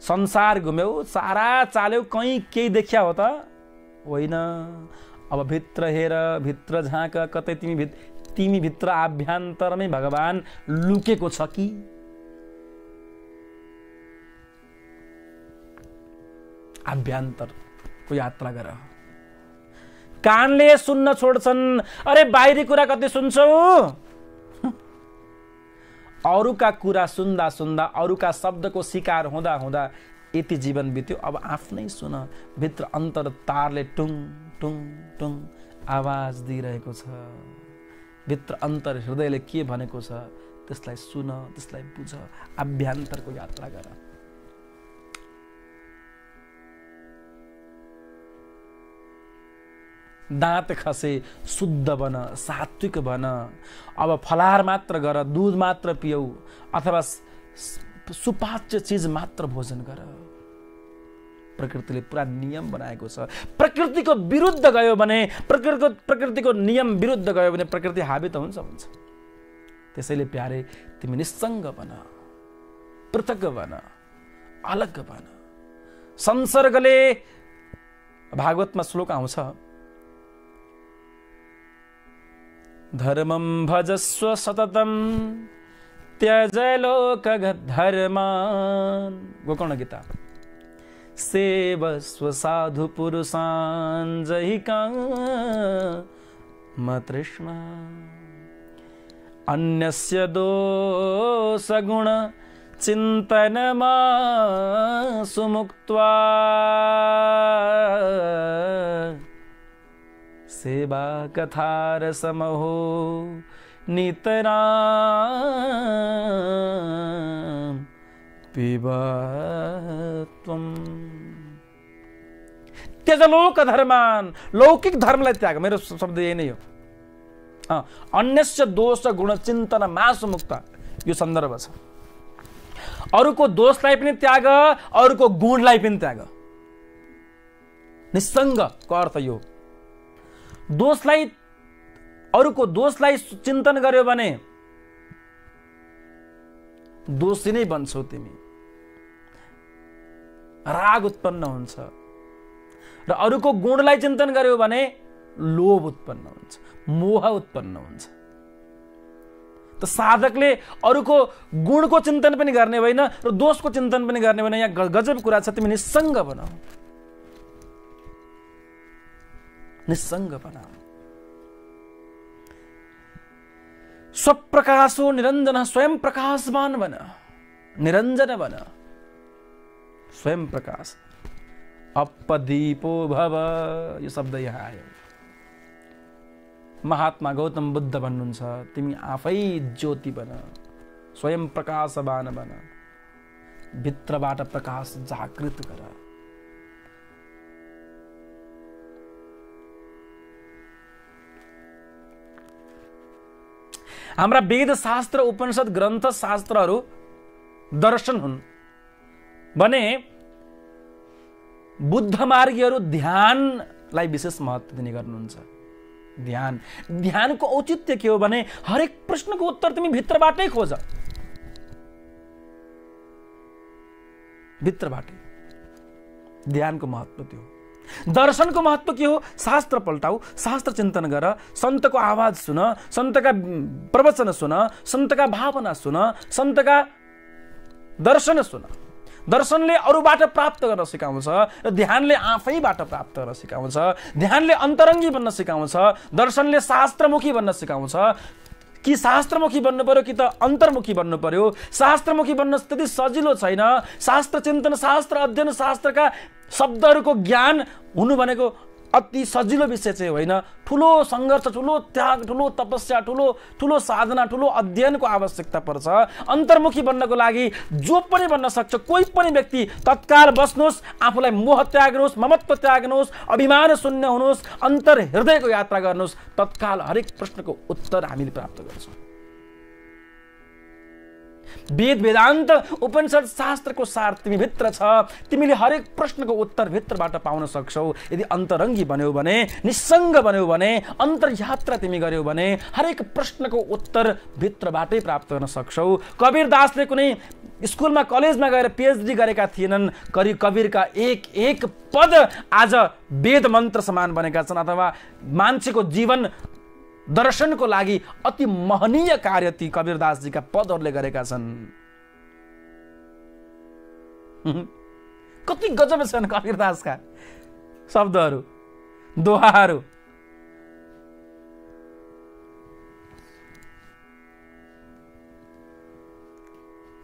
संसार घुम्यौ, सारा चाल्यौ, कहीँ केही देखिया हो त होइन। अब भित्र हेर, भित्र झाँक, कतै तिमी भित्र आभ्यन्तरमै भगवान लुकेको छ कि? आभ्यन्तरको यात्रा गर। कानले सुन्न छोड्छन्, अरे बाहिरी कुरा कति सुन्छौ, अरूका कुरा सुन्दा सुन्दा, अरूका शब्दको शिकार हुँदा हुँदा यति जीवन बित्यो, अब आफ्नै सुन। भित्र अन्तर तारले टुङ टुङ टुङ आवाज दिइरहेको छ। भित्र अन्तर हृदयले के भनेको छ त्यसलाई सुन, त्यसलाई बुझ, आभ्यन्तरको यात्रा गर। दाँत खसे, शुद्ध बन, सात्विक बन। अब फलाहार मात्र गर, दूध मात्र पियौ, अथवा सुपाच्य चीज मात्र भोजन गर। प्रकृतिले पुरा नियम बनाएको छ। प्रकृतिको विरुद्ध गयो भने, प्रकृतिको नियम विरुद्ध गयो भने प्रकृति हावी त हुन्छ। त्यसैले प्यारे, तिमी निस्सङ्ग बन, पृथक बन, अलग बन। संसर्गले, भागवतमा श्लोक आउँछ, धर्मं भजस्व सततं त्यज लोकधर्मान्। गोकर्ण गीता। सेवस्व साधु पुरुषान् जहि कामतृष्णा। अन्यस्य दोषगुण चिन्तनमासु मुक्त्वा। सेवा कथारसमहो नितरां पिबत्वम्। त्यज लोक धर्मान, लौकिक धर्मलाई त्याग। मेरो शब्द यही नै हो। अन्यस्य दोष गुण चिन्तन मासु मुक्त, यो सन्दर्भ छ। अरूको दोषलाई पनि त्याग, अरूको गुणलाई पनि त्याग। निस्सङ्गको अर्थ यो। दोषलाई, अरूको दोषलाई चिन्तन गर्यो भने दोषी नै बन्छौ तिमी। राग उत्पन्न हुन्छ र अरूको गुणलाई चिन्तन गर्यो भने लोभ उत्पन्न हुन्छ, मोह उत्पन्न हुन्छ। त साधकले अरूको गुणको चिन्तन पनि गर्ने होइन र दोषको चिन्तन पनि गर्ने होइन। यहाँ गजब कुरा छ, तिमी निस्सङ्ग बनाऊ, निस्सङ्ग बनाऊ। स्वप्रकाशो निरञ्जन, स्वयं प्रकाशवान बन, निरञ्जन बन, स्वयं प्रकाश। अपदीपो भव, यो शब्द यहाँ आयो। महात्मा गौतम बुद्ध भन्नुहुन्छ तिमी आफै ज्योति बन, स्वयं प्रकाशवान बन, भित्रबाट प्रकाश जागृत गर। हाम्रा वेद शास्त्र, उपनिषद, ग्रन्थ, शास्त्रहरू दर्शन हुन् भने बुद्ध मार्गीहरू ध्यानलाई विशेष महत्त्व दिने गर्नुहुन्छ। ध्यानको औचित्य के हो भने हरेक प्रश्नको उत्तर तिमी भित्रबाटै खोज, भित्रबाटै। ध्यानको महत्त्व त्यो। दर्शनको महत्त्व के हो? शास्त्र पल्टाऊ, शास्त्र चिन्तन गर, सन्तको आवाज सुन, सन्तका प्रवचन सुन, सन्तका भावना सुन, सन्तका दर्शन सुन। दर्शनले अरूबाट प्राप्त गर्न सिकाउँछ र ध्यानले आफैबाट प्राप्त गर्न सिकाउँछ। ध्यानले अन्तरङ्गी बन्न सिकाउँछ, दर्शनले शास्त्रमुखी बन्न सिकाउँछ। कि शास्त्रमुखी बन्नु पर्यो कि त अन्तर्मुखी बन्नु पर्यो। शास्त्रमुखी बन्न त्यति सजिलो छैन। शास्त्र चिन्तन, शास्त्र अध्ययन, शास्त्रका शब्दहरूको ज्ञान हुनु भनेको अति सजिलो विषय चाहिँ होइन। ठुलो सङ्घर्ष, ठुलो त्याग, ठुलो तपस्या, ठुलो साधना, ठुलो अध्ययनको आवश्यकता पर्छ। अन्तर्मुखी बन्नको लागि जो पनि बन्न सक्छ, कोही पनि व्यक्ति तत्काल बस्नुहोस्, आफूलाई मोह त्याग्नुहोस्, ममत्व त्याग्नुहोस्, अभिमान शून्य हुनुहोस्, अन्तर हृदयको यात्रा गर्नुहोस्, तत्काल हरेक प्रश्नको उत्तर हामीले प्राप्त गर्छौँ। वेद, वेदान्त, उपनिषद, शास्त्रको सार तिमी भित्र छ। तिमीले हरेक प्रश्नको उत्तर भित्रबाट पाउन सक्छौ यदि अन्तरङ्गी बन्यौ भने, निस्सङ्ग बन्यौ भने, अन्तर्यात्रा तिमी गर्यौ भने हरेक प्रश्नको उत्तर भित्रबाटै प्राप्त गर्न सक्छौ। कबीरदासले कुनै स्कुलमा कलेजमा गएर पिएचडी गरेका थिएनन्। कबीरका एक पद आज वेद मन्त्र समान बनेका छन्, अथवा मान्छेको जीवन दर्शनको लागि अति महनीय कार्य ती कबीरदासजीका पदहरूले गरेका छन्। कति गजब छन् कबीरदासका शब्दहरू, दोहाहरू।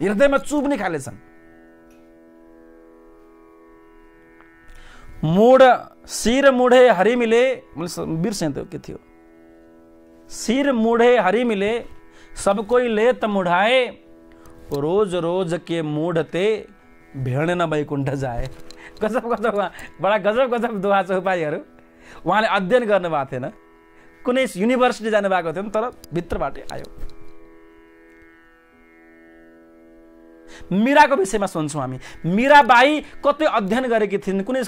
हृदयमा चुब्ने खाले छन्। शिर मुढे हरि मिले, बिर्सेँ त के थियो, सिर मुढ़े हरि मिले, सब कोई ले त मुढ़ाए, रोज रोज के मूढ़ते भेड़ न वैकुण्ठ जाए। गजब गजब, बडा गजब गजब दोहा चौपाईहरू उहाँले अध्ययन गर्नुभएको थिएन, कुनै युनिभर्सिटी जानुभएको थियो, तर भित्रबाटै आयो। मीराको विषयमा सुन्छौँ हामी। मीराबाई कतै अध्ययन गरेकी थिइन्, कुनै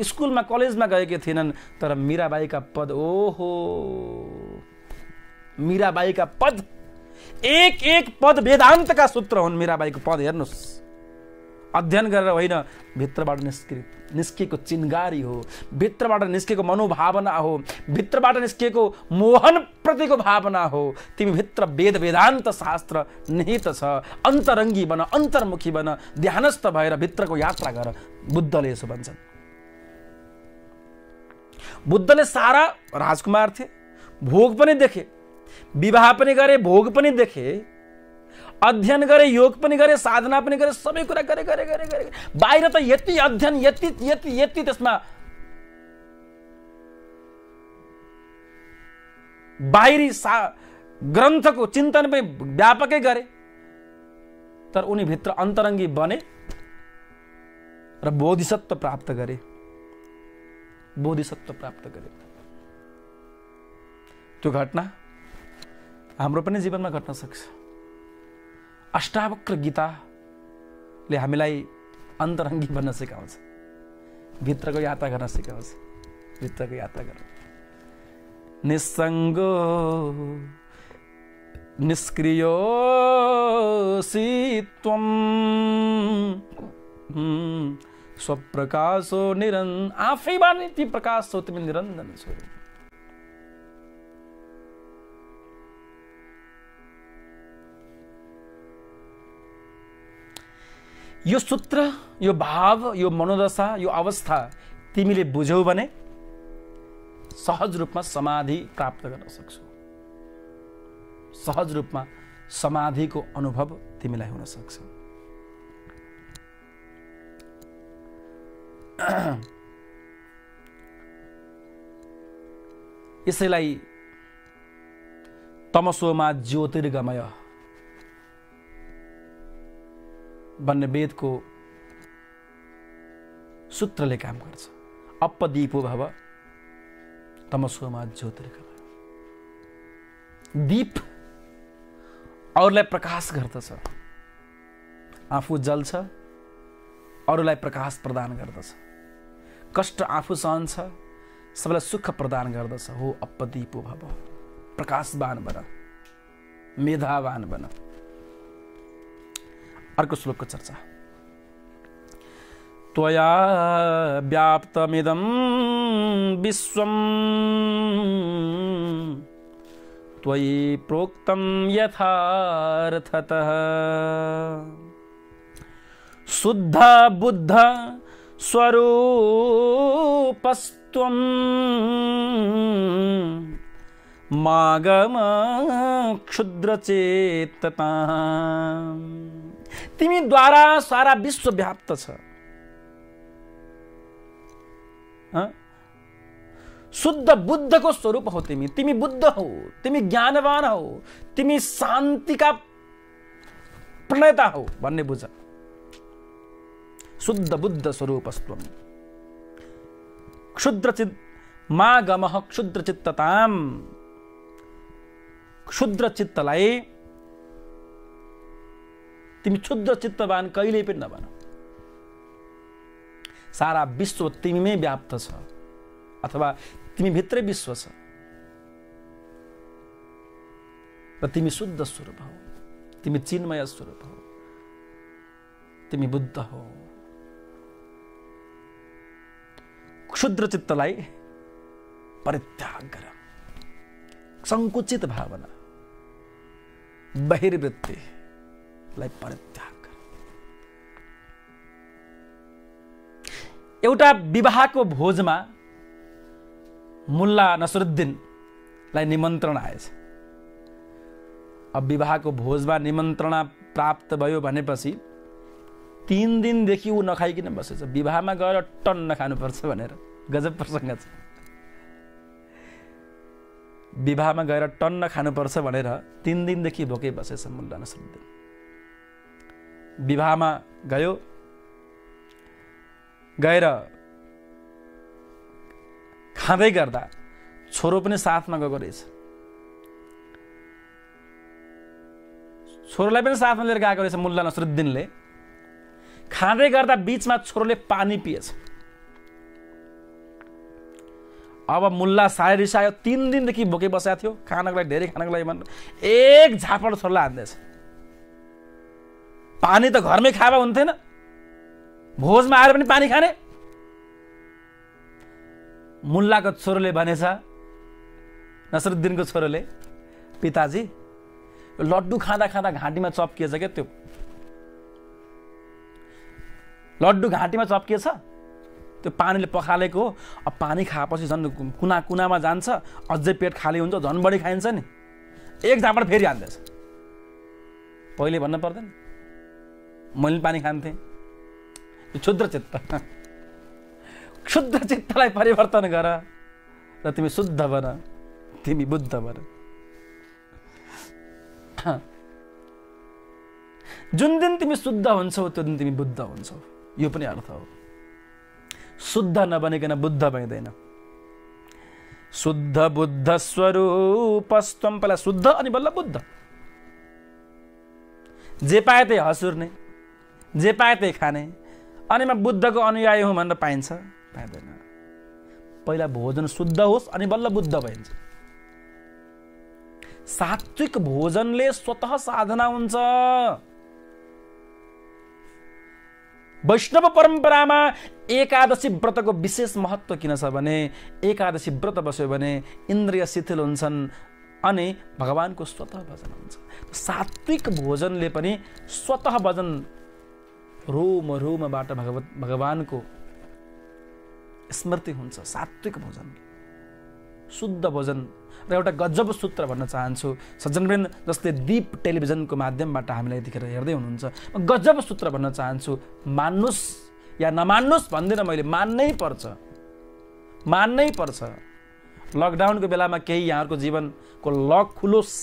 स्कुलमा कलेजमा गएकी थिएनन्, तर मीराबाईका पद, ओहो, मीराबाईका पद, एक पद वेदान्तका सूत्र हुन्। मीराबाईको पद हेर्नुहोस्, अध्ययन गरेर होइन, भित्रबाट निस्किएको चिन्गारी हो, भित्रबाट निस्किएको मनोभावना हो, भित्रबाट निस्किएको मोहन प्रतिको भावना हो। तिमी भित्र वेद वेदान्त शास्त्र निहित छ। अन्तरङ्गी बन, अन्तर्मुखी बन, ध्यानस्थ भएर भित्रको यात्रा गर। बुद्धले यसो भन्छन्। बुद्धले सारा राजकुमार थिए, भोग पनि देखे, विवाह पनि गरे, भोग पनि देखे, अध्ययन गरे, योग पनि गरे, साधना पनि गरे, सबै कुरा गरे। बाहिर त यति अध्ययन, यति त्यसमा बाहिरी ग्रन्थको चिन्तन पनि व्यापकै गरे, तर उनी भित्र अन्तरङ्गी बने र बोधिसत्व प्राप्त गरे। त्यो घटना हाम्रो पनि जीवनमा घट्न सक्छ। अष्टावक्र गीताले हामीलाई अन्तरङ्गी बन्न सिकाउँछ, भित्रको यात्रा गर्न सिकाउँछ। भित्रको यात्रा गर। निस्सङ्गो निष्क्रियोऽसि त्वं स्वप्रकाशो आफैबाट नै तिमी प्रकाश छौ, तिमी निरञ्जन स्वरूप। यो सूत्र, यो भाव, यो मनोदशा, यो अवस्था तिमीले बुझ्यौ भने सहज रूपमा समाधि प्राप्त गर्न सक्छौ। सहज रूपमा समाधिको अनुभव तिमीलाई हुन सक्छ। यसैलाई तमसोमा ज्योतिर्गमय भन्ने वेदको सूत्रले काम गर्छ। अपदीपो भव तमसोमा ज्योतिर्गमय। दीप अरूलाई प्रकाश गर्दछ, आफू जल्छ, अरूलाई प्रकाश प्रदान गर्दछ। कष्ट आफू सहन्छ, सबैलाई सुख प्रदान गर्दछ। हो अपदीपो भव, प्रकाशवान बन, मेधावान बन। अर्को श्लोकको चर्चा। त्वया व्याप्तमिदं विश्वं त्वयि प्रोक्तं यथार्थतः शुद्ध बुद्ध स्वरूपस्त्वं मागम क्षुद्रचेतता। तिमी द्वारा सारा विश्व व्याप्त छ। शुद्ध बुद्धको स्वरूप हो तिमी। तिमी बुद्ध हो, तिमी ज्ञानवान हो, तिमी शान्तिका प्रणेता हो भन्ने बुझ। शुद्ध बुद्ध स्वरूपस्त्वं क्षुद्रचित् मागमः क्षुद्रचित्तताम। क्षुद्र चित्तलाई तिमी क्षुद्र चित्तवान कहिल्यै पनि नबन। सारा विश्व तिमीमै व्याप्त छ, अथवा तिमी भित्रै विश्व छ र तिमी शुद्ध स्वरूप हौ, तिमी चिन्मय स्वरूप हौ, तिमी बुद्ध हौ। क्षुद्र चित्तलाई परित्याग गर। संकुचित भावना, बहिर्वृत्तिलाई परित्याग गर। एउटा विवाहको भोजमा मुल्ला नसरुद्दीनलाई निमन्त्रणा आएछ। अब विवाहको भोजमा निमन्त्रणा प्राप्त भयो भनेपछि 3 दिनदेखि ऊ नखाइकन बसेछ। विवाहमा गएर टन्न खानुपर्छ भनेर। गजब प्रसङ्ग छ। विवाहमा गएर टन्न खानुपर्छ भनेर 3 दिनदेखि भोकै बसेछ मुल्ला नसरुद्दीन। विवाहमा गएर खाँदै गर्दा छोरो पनि साथमा गएको रहेछ। छोरोलाई पनि साथमा लिएर गएको रहेछ मुल्ला नसरुद्दीनले। खाँदै गर्दा बीचमा छोरोले पानी पिएछ। अब मुल्ला साह्रै रिसायो। 3 दिनदेखि भोकै बसेको थियो, खानको लागि धेरै खानको लागि भनेर एक झापड छोरोलाई हान्दैछ। पानी त घरमै खावा हुन्थेन, भोजमा आएर पनि पानी खाने। मुल्लाको छोरोले भनेछ, नसरुद्दीनको छोरोले, पिताजी लड्डु खाँदा खाँदा घाँटीमा चप्किएछ क्या। त्यो लड्डु घाँटीमा चप्किएछ, त्यो पानीले पखालेको हो। अब पानी खाएपछि झन् कुना कुनामा जान्छ, अझै पेट खाली हुन्छ, झन् बढी खाइन्छ नि। एक झापड फेरि हान्दैछ। पहिले भन्न पर्दैन मैले पानी खान्थेँ। क्षुद्र चित्त, क्षुद्र चित्तलाई परिवर्तन गर र तिमी शुद्ध बन, तिमी बुद्ध बन। जुन दिन तिमी शुद्ध हुन्छौ त्यो दिन तिमी बुद्ध हुन्छौ। यो पनि अर्थ हो। शुद्ध नबनिकन बुद्ध भइँदैन। शुद्ध बुद्ध स्वरूपस्त्वं। पहिला शुद्ध अनि बल्ल बुद्ध। जे पाए त्यही हँसुर्ने, जे पाए त्यही खाने, अनि म बुद्धको अनुयायी हुँ भनेर पाइन्छ? पाइँदैन। पहिला भोजन शुद्ध होस् अनि बल्ल बुद्ध भइन्छ। सात्विक भोजनले स्वतः साधना हुन्छ। वैष्णव परम्परामा एकादशी व्रतको विशेष महत्त्व किन छ भने एकादशी व्रत बस्यो भने इन्द्रिय शिथिल हुन्छन् अनि भगवानको स्वतः भजन हुन्छ। सात्विक भोजनले पनि स्वतः भजन रोम रोमबाट भगवानको स्मृति हुन्छ। सात्विक भोजन, शुद्ध भोजन। र एउटा गजब सूत्र भन्न चाहन्छु सज्जनवृन्द, जसले दीप टेलिभिजनको माध्यमबाट हामीलाई यतिखेर हेर्दै हुनुहुन्छ, म गजब सूत्र भन्न चाहन्छु। मान्नुस् या नमान्नुस् भन्दिनँ मैले, मान्नै पर्छ। लकडाउनको बेलामा केही यहाँहरूको जीवनको लक खुलोस्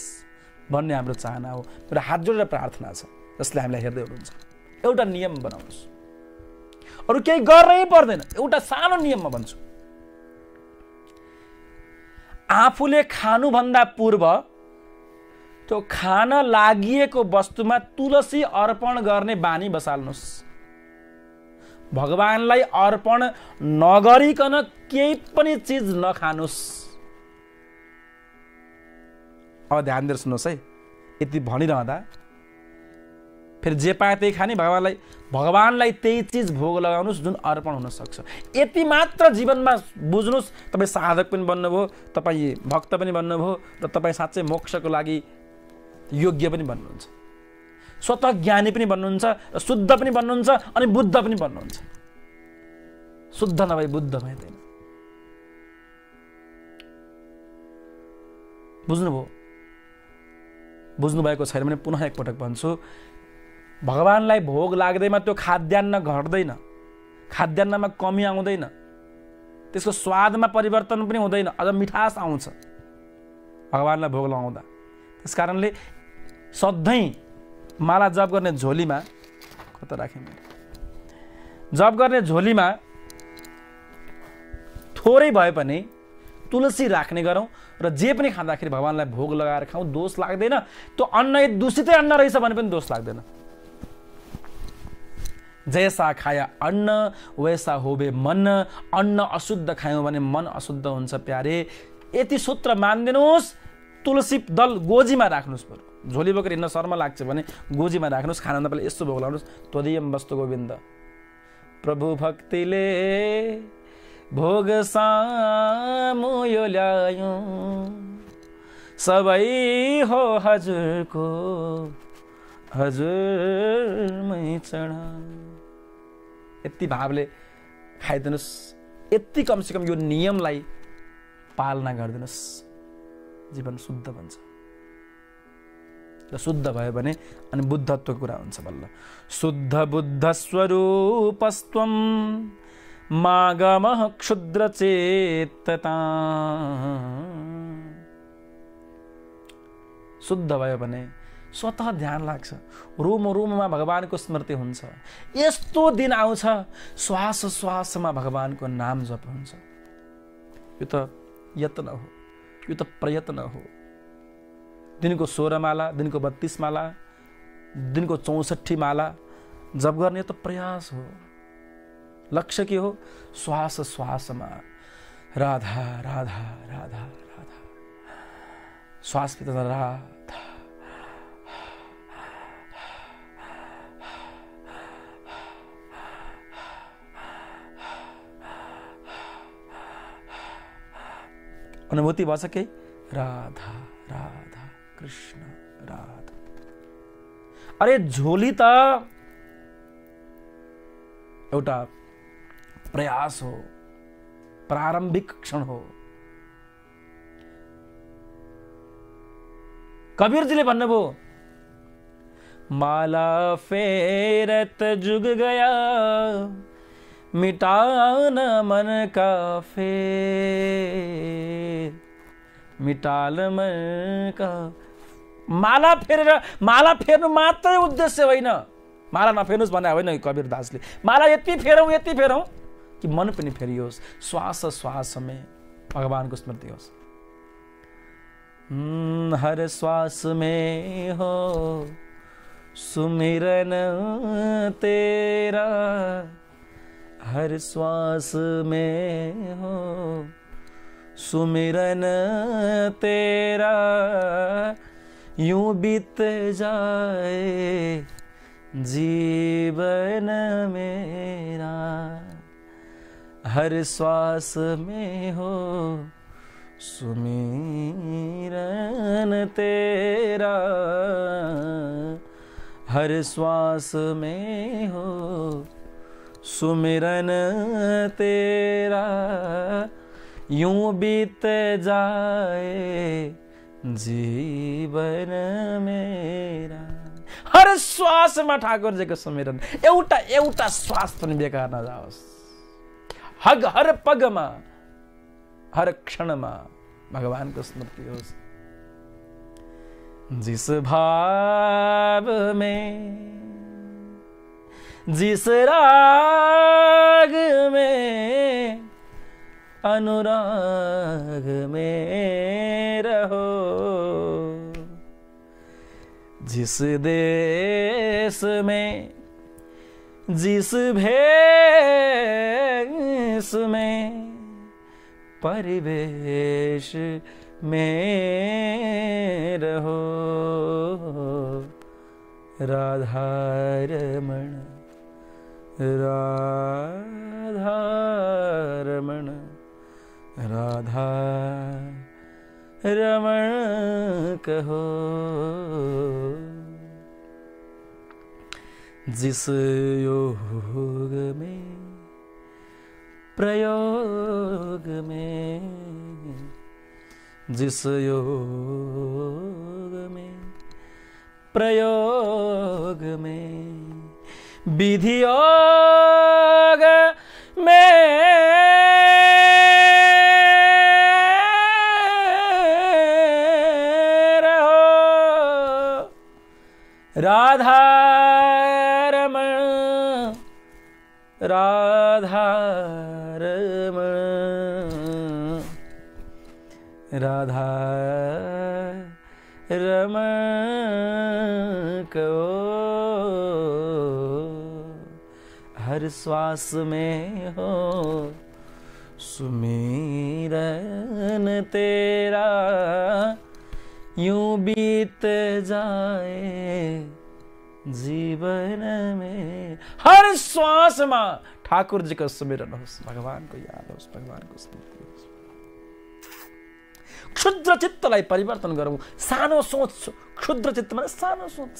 भन्ने हाम्रो चाहना हो। मेरो हात जोडेर प्रार्थना छ जसले हामीलाई हेर्दै हुनुहुन्छ, एउटा नियम बनाउनुहोस्। अरू केही गर्नै पर्दैन, एउटा सानो नियम म भन्छु। आफूले खानुभन्दा पूर्व त्यो खान लागिएको वस्तुमा तुलसी अर्पण गर्ने बानी बसाल्नुहोस्। भगवानलाई अर्पण नगरिकन केही पनि चिज नखानुस्। अब ध्यान दिएर सुन्नुहोस् है, यति भनिरहँदा फेरि जे पाए त्यही खाने, भगवानलाई त्यही चिज भोग लगाउनुहोस् जुन अर्पण हुन सक्छ। यति मात्र जीवनमा बुझ्नुहोस्। तपाईँ साधक पनि बन्नुभयो, तपाईँ भक्त पनि बन्नुभयो, र तपाईँ साँच्चै मोक्षको लागि योग्य पनि बन्नुहुन्छ। स्वतः ज्ञानी पनि बन्नुहुन्छ, र शुद्ध पनि बन्नुहुन्छ, अनि बुद्ध पनि बन्नुहुन्छ। शुद्ध नभई बुद्ध भइँदैन। बुझ्नुभएको छैन भने पुनः एकपटक भन्छु। भगवानलाई भोग लाग्दैमा त्यो खाद्यान्न घट्दैन, खाद्यान्नमा कमी आउँदैन, त्यसको स्वादमा परिवर्तन पनि हुँदैन, अझ मिठास आउँछ भगवानलाई भोग लगाउँदा। त्यस कारणले सधैँ माला जप गर्ने झोलीमा, कता राखेँ मैले, जप गर्ने झोलीमा थोरै भए पनि तुलसी राख्ने गरौँ, र जे पनि खाँदाखेरि भगवानलाई भोग लगाएर खाउँ। दोष लाग्दैन। त्यो अन्न दूषितै अन्न रहेछ भने पनि दोष लाग्दैन। जैसा खाया अन्न वैसा होबे मन, अन्न अशुद्ध खायौँ भने मन अशुद्ध हुन्छ प्यारे। यति सूत्र मानिदिनुहोस्। तुलसी दल गोजीमा राख्नुहोस्। बरु झोली बोकेर हिँड्न शर्म लाग्छ भने गोजीमा राख्नुहोस्। खानभन्दा पहिला यस्तो भोग लगाउनुहोस्, त्वदीयम वस्तु गोविन्द, प्रभु भक्तिले भोग सामु यो ल्यायौँ, सबै हो हजुरको, हजुरमै चढा। यति भावले खाइदिनुहोस्। यति कमसेकम यो नियमलाई पालना गरिदिनुहोस्, जीवन शुद्ध बन्छ। र शुद्ध भयो भने अनि बुद्धत्वको कुरा हुन्छ बल्ल। शुद्ध बुद्ध स्वरूपस्त्वं मागमः क्षुद्र चेतता। शुद्ध भयो भने स्वतः ध्यान लाग्छ, रोम रोममा भगवानको स्मृति हुन्छ। यस्तो दिन आउँछ श्वास श्वासमा भगवानको नाम जप हुन्छ। यो त यत्न हो, यो त प्रयत्न हो। दिनको 16 माला, दिनको 32 माला, दिनको 64 माला जप गर्ने त प्रयास हो। लक्ष्य के हो? श्वास श्वासमा राधा राधा राधा राधा, श्वास भित्र राधा, अनुभूति भछ के राधा राधा कृष्ण राधा। अरे झोली त एउटा प्रयास हो, प्रारम्भिक क्षण हो। कबीरजीले भन्नुभयो, माला फेरत जुग गया मिटान मन का फेर, मिटाल मन का। माला फेर्नु मात्रै उद्देश्य होइन। माला नफेर्नुस् भने होइन कबीर दासले। माला यति फेरौँ कि मन पनि फेरियोस्, श्वास श्वासमै भगवानको स्मृति होस्। हर श्वास में हो सुमिरन तेरा, हर श्वास में हो सुमिरन तेरा, यूं बीत जाए जीवन मेरा हर श्वास में हो सुमिरन तेरा, हर श्वास में हो सुमिरन तेरा, यूं बीत जाए जीवन मेरा। हर श्वासमा ठाकुरजीको सुमिरन, एउटा एउटा श्वास पनि बेकार नजाओस्। हर पगमा हर क्षणमा भगवानको स्मृति होस्। जिस भाव में जिस राग में अनुराग में रहो, जिस देश में जिस भेष में परिवेश में रहो, राधा रमण राधा रमण राधा रमण कहो। जिस योग में प्रयोग में, जिस योग में प्रयोग में, विधि योग में रहो, राधा रमण राधा रमण राधा रमण कहो। हर श्वास में हो सुमिरन तेरा, यूं बीत जाए जीवन में। हर श्वास में ठाकुर जी का सुमिरन होस्, भगवान को याद होस्, भगवान को स्मृति होस्। क्षुद्र चित्तलाई परिवर्तन गरौँ। सानो सोच, क्षुद्र चित्त माने सानो सोच।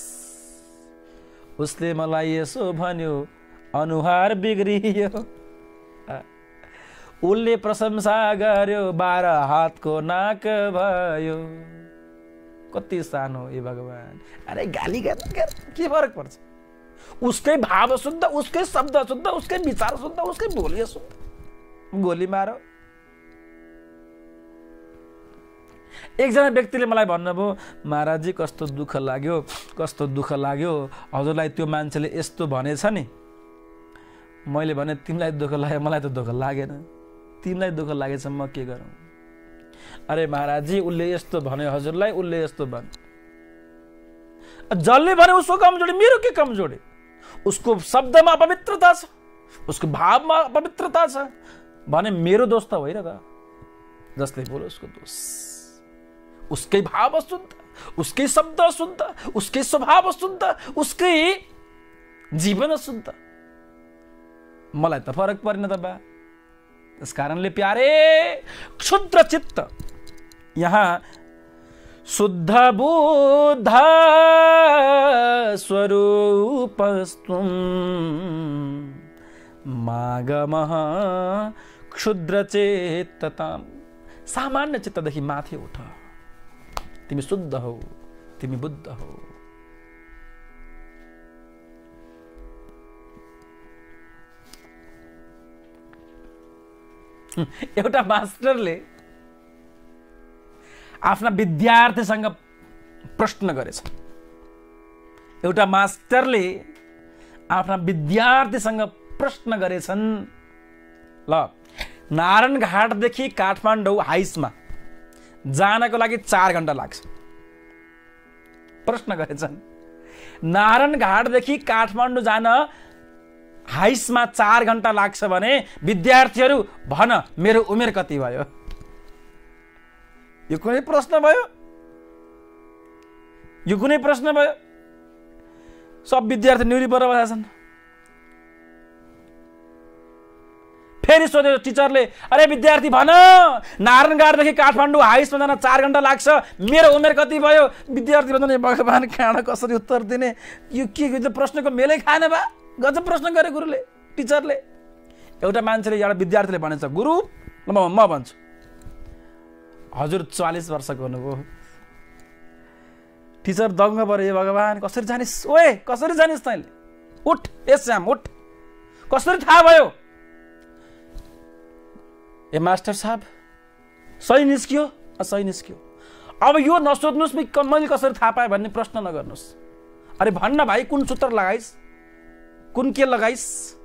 उसले मलाई यसो भन्यो, अनुहार बिग्रियो। उसले प्रशंसा गर्यो, 12 हातको नाक भयो। कति सानो ए भगवान। अरे गाली गर के फरक पर्छ? उसकै भाव शुद्ध, उसकै शब्द शुद्ध, उसकै विचार शुद्ध, उसकै बोली शुद्ध। गोली मारो। एकजना व्यक्तिले मलाई भन्नुभयो, महाराजजी कस्तो दुःख लाग्यो, कस्तो दुःख लाग्यो, हजुरलाई त्यो मान्छेले यस्तो भनेछ नि। मैले भने तिमीलाई दुःख लाग्यो, मलाई त दुःख लागेन। तिमीलाई दुःख लागेछ, म के गरौँ? अरे महाराजजी उसले यस्तो भन्यो हजुरलाई, उसले यस्तो भन्यो। जसले भने उसको कमजोरी, मेरो के कमजोरी? उसको शब्दमा पवित्रता छ, उसको भावमा पवित्रता छ भने मेरो दोष त होइन त? जसले बोलो उसको दोष। उसकै भाव शुद्ध, उसकै शब्द शुद्ध, उसकै स्वभाव शुद्ध, उसकै जीवन शुद्ध। मलाई त फरक परेन त बा। त्यस कारणले प्यारे, क्षुद्र चित्त यहाँ शुद्ध बुद्ध स्वरूपस्तुम मागमः क्षुद्र चेतताम। सामान्य चित्तदेखि माथि उठ। तिमी शुद्ध हौ, तिमी बुद्ध हौ। एउटा मास्टरले आफ्ना विद्यार्थीसँग प्रश्न गरेछ। एउटा मास्टरले आफ्ना विद्यार्थीसँग प्रश्न गरेछन्। ल, नारायण घाटदेखि काठमाडौँ हाइसमा जानको लागि 4 घण्टा लाग्छ। प्रश्न गरेछन्, नारायण घाटदेखि काठमाडौँ जान हाइसमा 4 घण्टा लाग्छ भने विद्यार्थीहरू भन मेरो उमेर कति भयो? यो कुनै प्रश्न भयो? यो कुनै प्रश्न भयो? सब विद्यार्थी न्युरी परेर बसेका छन्। फेरि सोध्यो टिचरले, अरे विद्यार्थी भन, नारायणगाडदेखि काठमाडौँ हाइस्टमा जान 4 घण्टा लाग्छ, मेरो उमेर कति भयो? विद्यार्थी भन्छ, भगवान् कहाँ कसरी उत्तर दिने, यो के प्रश्नको मेलै खाएन बा? गजब प्रश्न गरे गुरुले, टिचरले। एउटा मान्छेले, एउटा विद्यार्थीले भनेछ, गुरु म भन्छु, हजुर 40 वर्षको हुनुभयो। टिचर दङ्ग पऱ्यो, भगवान् कसरी जानिस्? ओए कसरी जानिस् तैँले? उठ ए श्याम उठ, कसरी थाहा भयो? ए मास्टर साहब सही निस्कियो, सही निस्कियो। अब यो नसोध्नुहोस् मैले कसरी थाहा पाएँ भन्ने प्रश्न नगर्नुहोस्। अरे भन्न भाइ, कुन सूत्र लगाइस्, कुन के लगाइस्?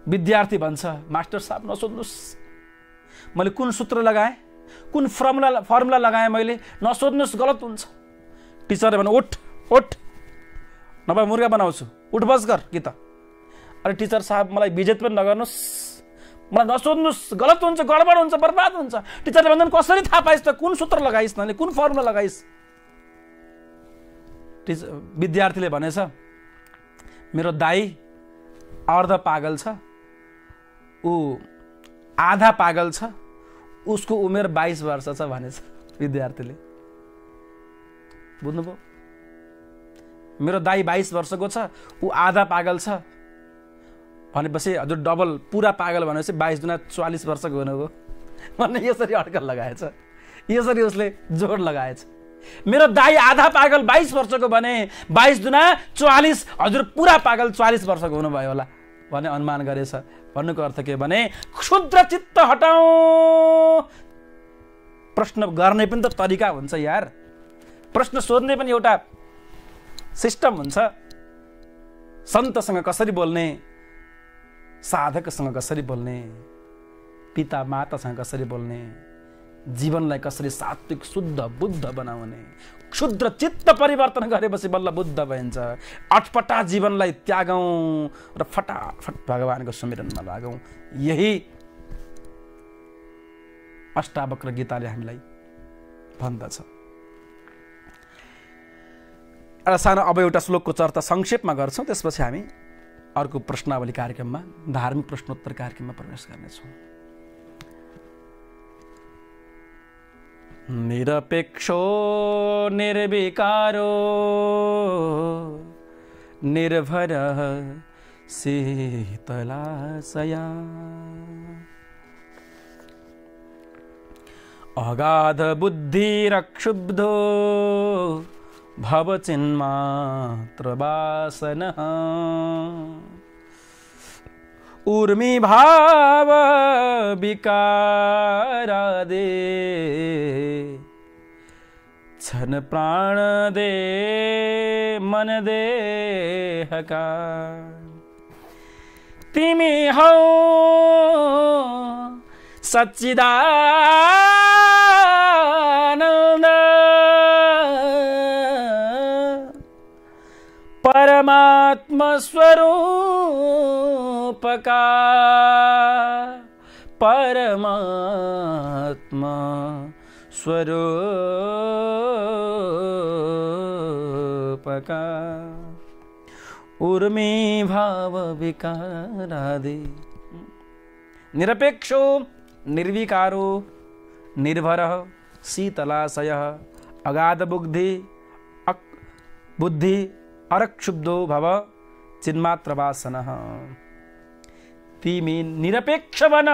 विद्यार्थी भन्छ, मास्टर साहब नसोध्नुहोस्, मैले कुन सूत्र लगाएँ, कुन फर्मुला लगाएँ मैले, नसोध्नुहोस्, गलत हुन्छ। टिचरले भने उठ उठ, नभए मुर्गा बनाउँछु, उठ बस गर कि त। अरे टिचर साहब मलाई बिजेत पनि नगर्नुहोस्, मलाई नसोध्नुहोस्, गलत हुन्छ, गडबड हुन्छ, बर्बाद हुन्छ। टिचरले भन्छन् कसरी थाहा पाइस् त, कुन सूत्र लगाइस् न, कुन फर्मुला लगाइस्? विद्यार्थीले भनेछ, मेरो दाई अर्ध पागल छ, ऊ आधा पागल छ, उसको उमेर 22 वर्ष छ भनेछ विद्यार्थीले। बुझ्नुभयो? मेरो दाई 22 वर्षको छ, ऊ आधा पागल छ भनेपछि हजुर डबल पुरा पागल भनेपछि 22 दुना 44 वर्षको हुनुभयो भन्ने यसरी अड्कल लगाएछ, यसरी उसले जोड लगाएछ। मेरो दाई आधा पागल 22 वर्षको भने 22 दुना 44, हजुर पुरा पागल 44 वर्षको हुनुभयो होला भन्ने अनुमान गरेछ। भन्नुको अर्थ के भने, क्षुद्र चित्त हटाऊ। प्रश्न गर्ने पनि त तरिका हुन्छ यार, प्रश्न सोध्ने पनि एउटा सिस्टम हुन्छ। सन्तसँग कसरी बोल्ने, साधकसँग कसरी बोल्ने, पिता मातासँग कसरी बोल्ने, जीवनलाई कसरी सात्विक शुद्ध बुद्ध बनाउने। क्षुद्र चित्त परिवर्तन गरेपछि बल्ल बुद्ध भइन्छ। अटपटा जीवनलाई त्यागौँ र फटाफट भगवानको सुमिरनमा लागौँ। यही अष्टावक्र गीताले हामीलाई भन्दछ। एउटा सानो अब एउटा श्लोकको चर्चा संक्षेपमा गर्छौँ, त्यसपछि हामी अर्को प्रश्नावली कार्यक्रममा, धार्मिक प्रश्नोत्तर कार्यक्रममा प्रवेश गर्नेछौँ। निरपेक्षो निर्विकारो निर्भरः शीतलाशया अगाध बुद्धिरक्षुब्धो भवचिन्मात्र वासनः ऊर्मि भाव विकारादे छन प्राण दे मन देहका तिमी हौ सच्चिदानन्द परमात्मा स्वरूपका परमात्मा स्वरूपका ऊर्मि भाव विकारादि निरपेक्षो निर्विकारो निर्भरः शीतलाशयः अगाध बुद्धि अरक्षुब्धो भव चिन्मात्र वासनः। तिमी निरपेक्ष बन।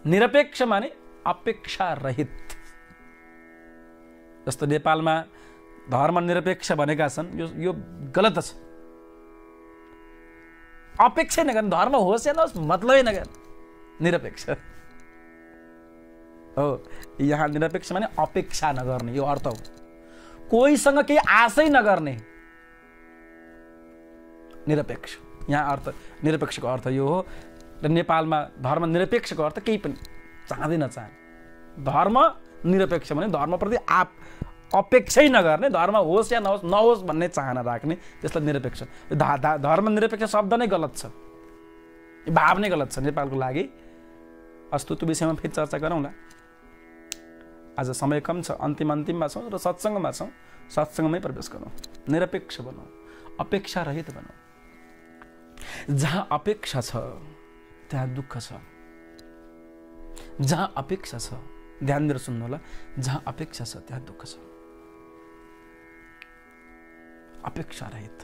निरपेक्ष माने अपेक्षा रहित। जस्तो नेपालमा धर्मनिरपेक्ष भनेका छन्, यो गलत छ। अपेक्षा नगर्ने, धर्म होस् या नहोस् मतलबै नगर्ने, निरपेक्ष हो। यहाँ निरपेक्ष माने अपेक्षा नगर्ने, यो अर्थ हो। कोहीसँग केही आशै नगर्ने निरपेक्ष। यहाँ अर्थ निरपेक्षको अर्थ यो हो। र नेपालमा धर्मनिरपेक्षको अर्थ केही पनि चाहँदै नचाहने। धर्म निरपेक्ष भने धर्मप्रति अपेक्षै नगर्ने, धर्म होस् या नहोस् भन्ने चाहना राख्ने, त्यसलाई निरपेक्ष। धर्मनिरपेक्ष शब्द नै गलत छ, भाव नै गलत छ नेपालको लागि। अस्तु त्यो विषयमा फेरि चर्चा गरौँला। आज समय कम छ, अन्तिममा छौँ र सत्सङ्गमा छौँ। सत्सङ्गमै प्रवेश गरौँ, निरपेक्ष बनौँ, अपेक्षा रहित बनौँ। जहाँ अपेक्षा छ त्यहाँ दुःख छ। जहाँ अपेक्षा छ, ध्यान दिएर सुन्नु होला, जहाँ अपेक्षा छ त्यहाँ दुःख छ। अपेक्षा रहित।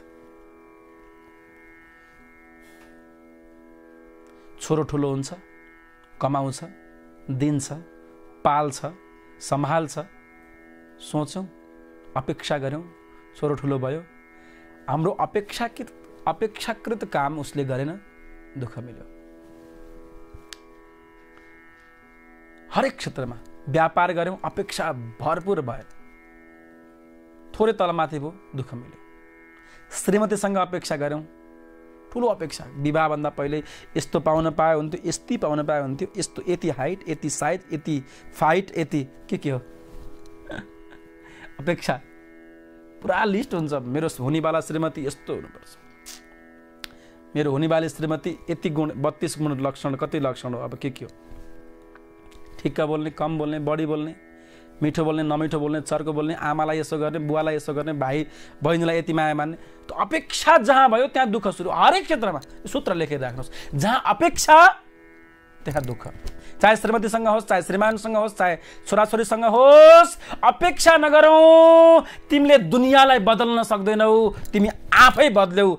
छोरो ठुलो हुन्छ, कमाउँछ, दिन्छ, पाल्छ, सम्हाल्छ, सोचौँ, अपेक्षा गऱ्यौँ, छोरो ठुलो भयो, हाम्रो अपेक्षाकृत काम उसले गरेन, दुःख मिल्यो। हरेक क्षेत्रमा व्यापार गऱ्यौँ, अपेक्षा भरपूर भयो, थोरै तलमाथि भयो, दुःख मिल्यो। श्रीमतीसँग अपेक्षा गऱ्यौँ, ठुलो अपेक्षा, विवाहभन्दा पहिले यस्तो पाउन पाए हुन्थ्यो, यति पाउन पाए हुन्थ्यो, यस्तो, यति हाइट, यति साइज, यति फाइट, यति के हो अपेक्षा, पुरा लिस्ट हुन्छ। मेरो हुनेवाला श्रीमती यस्तो हुनुपर्छ, मेरो हुनेवाली श्रीमती यति गुण, 32 गुण लक्षण, कति लक्षण हो, अब के हो, ठिक्क बोल्ने, कम बोल्ने, बढी बोल्ने, मिठो बोल्ने, नमिठो बोल्ने, चर्को बोल्ने, आमालाई यसो गर्ने, बुवालाई यसो गर्ने, भाइ बहिनीलाई यति माया मान्ने। त अपेक्षा जहाँ भयो त्यहाँ दुःख सुरु। हरेक क्षेत्रमा सूत्र लेखेर राख्नुहोस्, जहाँ अपेक्षा त्यहाँ दुःख। चाहे श्रीमतीसँग होस्, चाहे श्रीमानसँग होस्, चाहे छोराछोरीसँग होस्, अपेक्षा नगरौँ। तिमीले दुनियाँलाई बदल्न सक्दैनौ, तिमी आफै बदल्यौ,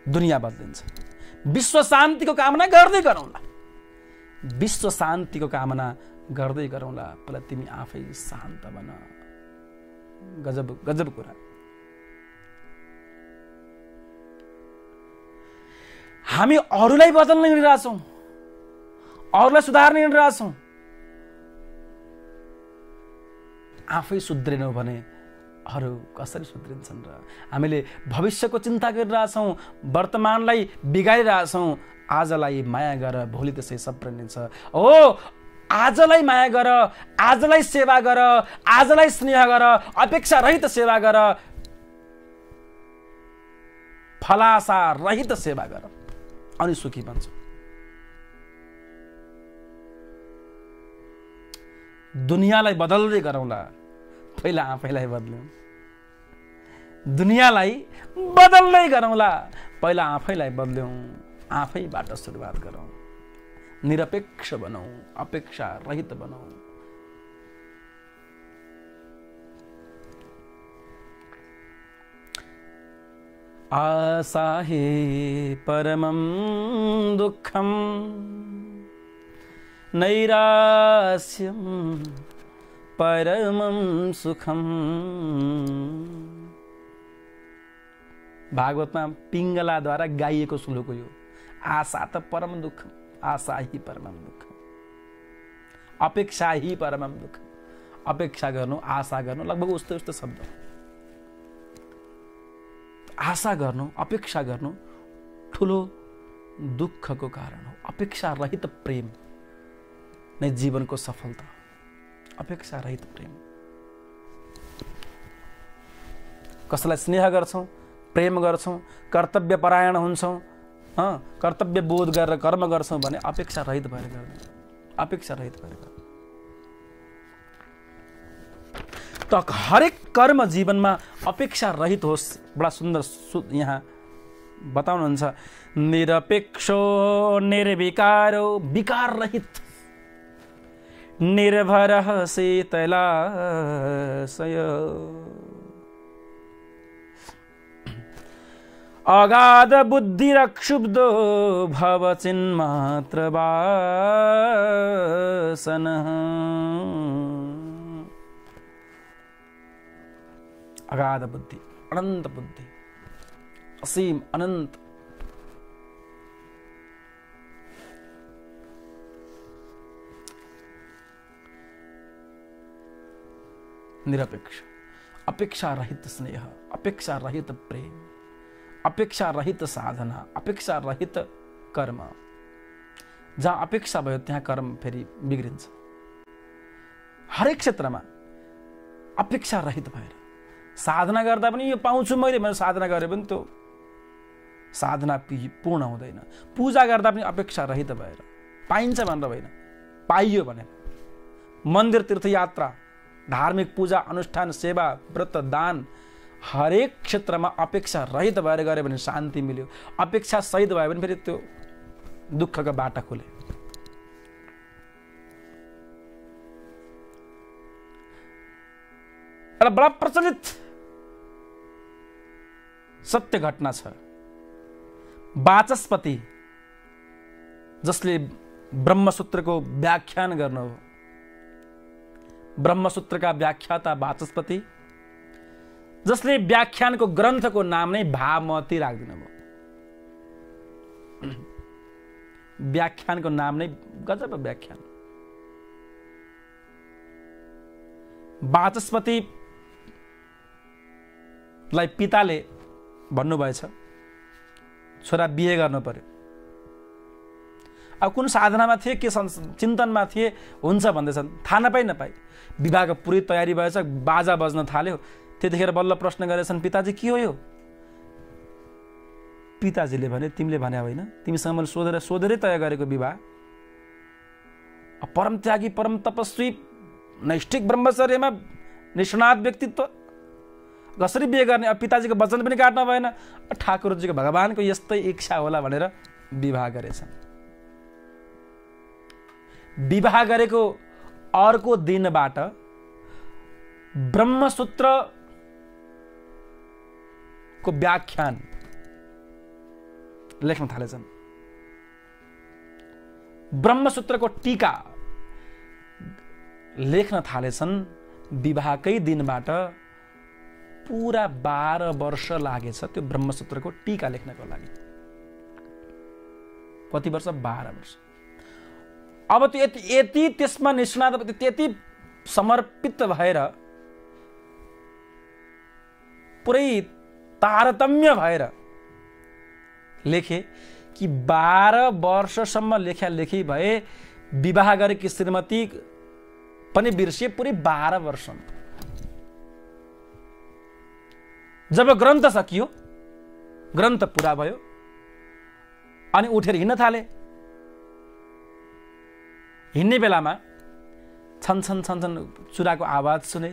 दुनियाँ बदलिन्छ। विश्व शान्तिको कामना गर्दै गरौँला, विश्व शान्तिको कामना गर्दै गरौँला। पहिला तिमी आफै शान्त बन। गजब गजब कुरा। हामी अरूलाई बदल्न हिँडिरहेछौँ, अरूलाई सुधार्न हिँडिरहेछौँ, आफै सुध्रेनौँ भने अरू कसरी सुध्रिन्छन् र? हामीले भविष्यको चिन्ता गरिरहेछौँ, वर्तमानलाई बिगारिरहेछौँ। आजलाई माया गर, भोलि त्यसै सप्रिनेछ। हो, आजलाई माया गर, आजलाई सेवा गर, आजलाई स्नेह गर, अपेक्षा रहित सेवा गर, फलासा रहित सेवा गर, अनि सुखी बन्छ। दुनियाँलाई बदल्दै गरौँला, पहिला आफैलाई बदल्यौँ। दुनियाँलाई बदल्दै गरौँला, पहिला आफैलाई बदल्यौँ। आफैबाट सुरुवात गरौँ। निरपेक्ष बनौँ, अपेक्षा रहित बनौँ। आशा हि परमं दुःखं, नैरास्यं परमं सुखं। भागवतमा पिङ्गलाद्वारा गाइएको श्लोक हो यो। आशा त परम दुःख, आशा ही परमम दुःख, अपेक्षा ही परमम दुःख। अपेक्षा गर्नु, आशा गर्नु लगभग उस्तो उस्तो शब्द। आशा गर्नु, अपेक्षा गर्नु ठुलो दुःखको कारण हो। अपेक्षा रहित प्रेम नै जीवनको सफलता। अपेक्षा रहित प्रेम। कसैलाई स्नेह गर्छौँ, प्रेम गर्छौँ, कर्तव्य परायण हुन्छौँ, कर्तव्य बोध गरेर कर्म गर्छौँ भने अपेक्षा रहित भएर गर्दैन। अपेक्षा रहित भएर गर्दैन। त हरेक कर्म जीवनमा अपेक्षा रहित होस्। बडा सुन्दर यहाँ बताउनुहुन्छ, निरपेक्षो निर्विकारो, विकार रहित, निर्भरः शीतलाशय, अगाध बुद्धिरक्षुब्धो भव चिन्मात्र वासनः। अगाध बुद्धि, अनंत बुद्धि, असीम अनंत। निरपेक्ष, अपेक्षा रहित स्नेह, अपेक्षा रहित प्रेम, अपेक्षा रहित साधना, अपेक्षा रहित कर्म। जहाँ अपेक्षा भयो त्यहाँ कर्म फेरि बिग्रिन्छ। हरेक क्षेत्रमा अपेक्षा रहित भएर साधना गर्दा पनि यो पाउँछु मैले भनेर साधना गरे पनि त्यो साधना पूर्ण हुँदैन। पूजा गर्दा पनि अपेक्षा रहित भएर पाइन्छ भनेर होइन, पाइयो भनेर। मन्दिर तीर्थयात्रा, धार्मिक पूजा अनुष्ठान, सेवा, व्रत, दान हरेक क्षेत्रमा अपेक्षा रहित भएर गऱ्यो भने शान्ति मिल्यो। अपेक्षा सहित भयो भने फेरि त्यो दुःखको बाटा खुले। एउटा बडा प्रचलित सत्य घटना छ। वाचस्पति जसले ब्रह्मसूत्रको व्याख्यान गर्नुभयो, ब्रह्मसूत्रका व्याख्याता वाचस्पति जसले व्याख्यानको ग्रन्थको नाम नै भामती राखिदिनु भयो। व्याख्यानको नाम नै गजब व्याख्यान। वाचस्पतिलाई पिताले भन्नुभएछ छोरा बिहे गर्नु पर्यो। अब कुन साधनामा थिए, के चिन्तनमा थिए, हुन्छ भन्दैछन्, थाहा नपाई विवाहको पुरै तयारी भएछ, बाजा बज्न थाल्यो। त्यतिखेर बल्ल प्रश्न गरेछन्, पिताजी के हो यो? पिताजीले भने, तिमीले भने होइन, तिमीसँग मैले सोधेरै तय गरेको विवाह। परम त्यागी, परम तपस्वी, नैष्ठिक ब्रह्मचर्यमा निष्णात व्यक्तित्व, कसरी बिहे गर्ने? अब पिताजीको वचन पनि काट्न भएन। ठाकुरजीको भगवानको यस्तै इच्छा होला भनेर विवाह गरेछन्। विवाह गरेको अर्को दिनबाट ब्रह्मसूत्रको व्याख्यान लेख्न थालेछन्। ब्रह्मसूत्रको टीका लेख्न थालेछन्। विवाहकै दिनबाट पुरा 12 वर्ष लागेछ त्यो ब्रह्मसूत्रको टीका लेख्नको लागि। कति वर्ष? 12 वर्ष। अब त्यो यति त्यसमा निष्णात, त्यति समर्पित भएर, पुरै तारतम्य भएर लेखे कि 12 वर्षसम्म लेखी भए। विवाह गरेकी श्रीमती पनि बिर्सिए पुरै 12 वर्षमा। जब ग्रन्थ सकियो, ग्रन्थ पुरा भयो, अनि उठेर हिँड्न थाले। हिँड्ने बेलामा छन छन छन छन चुराको आवाज सुने,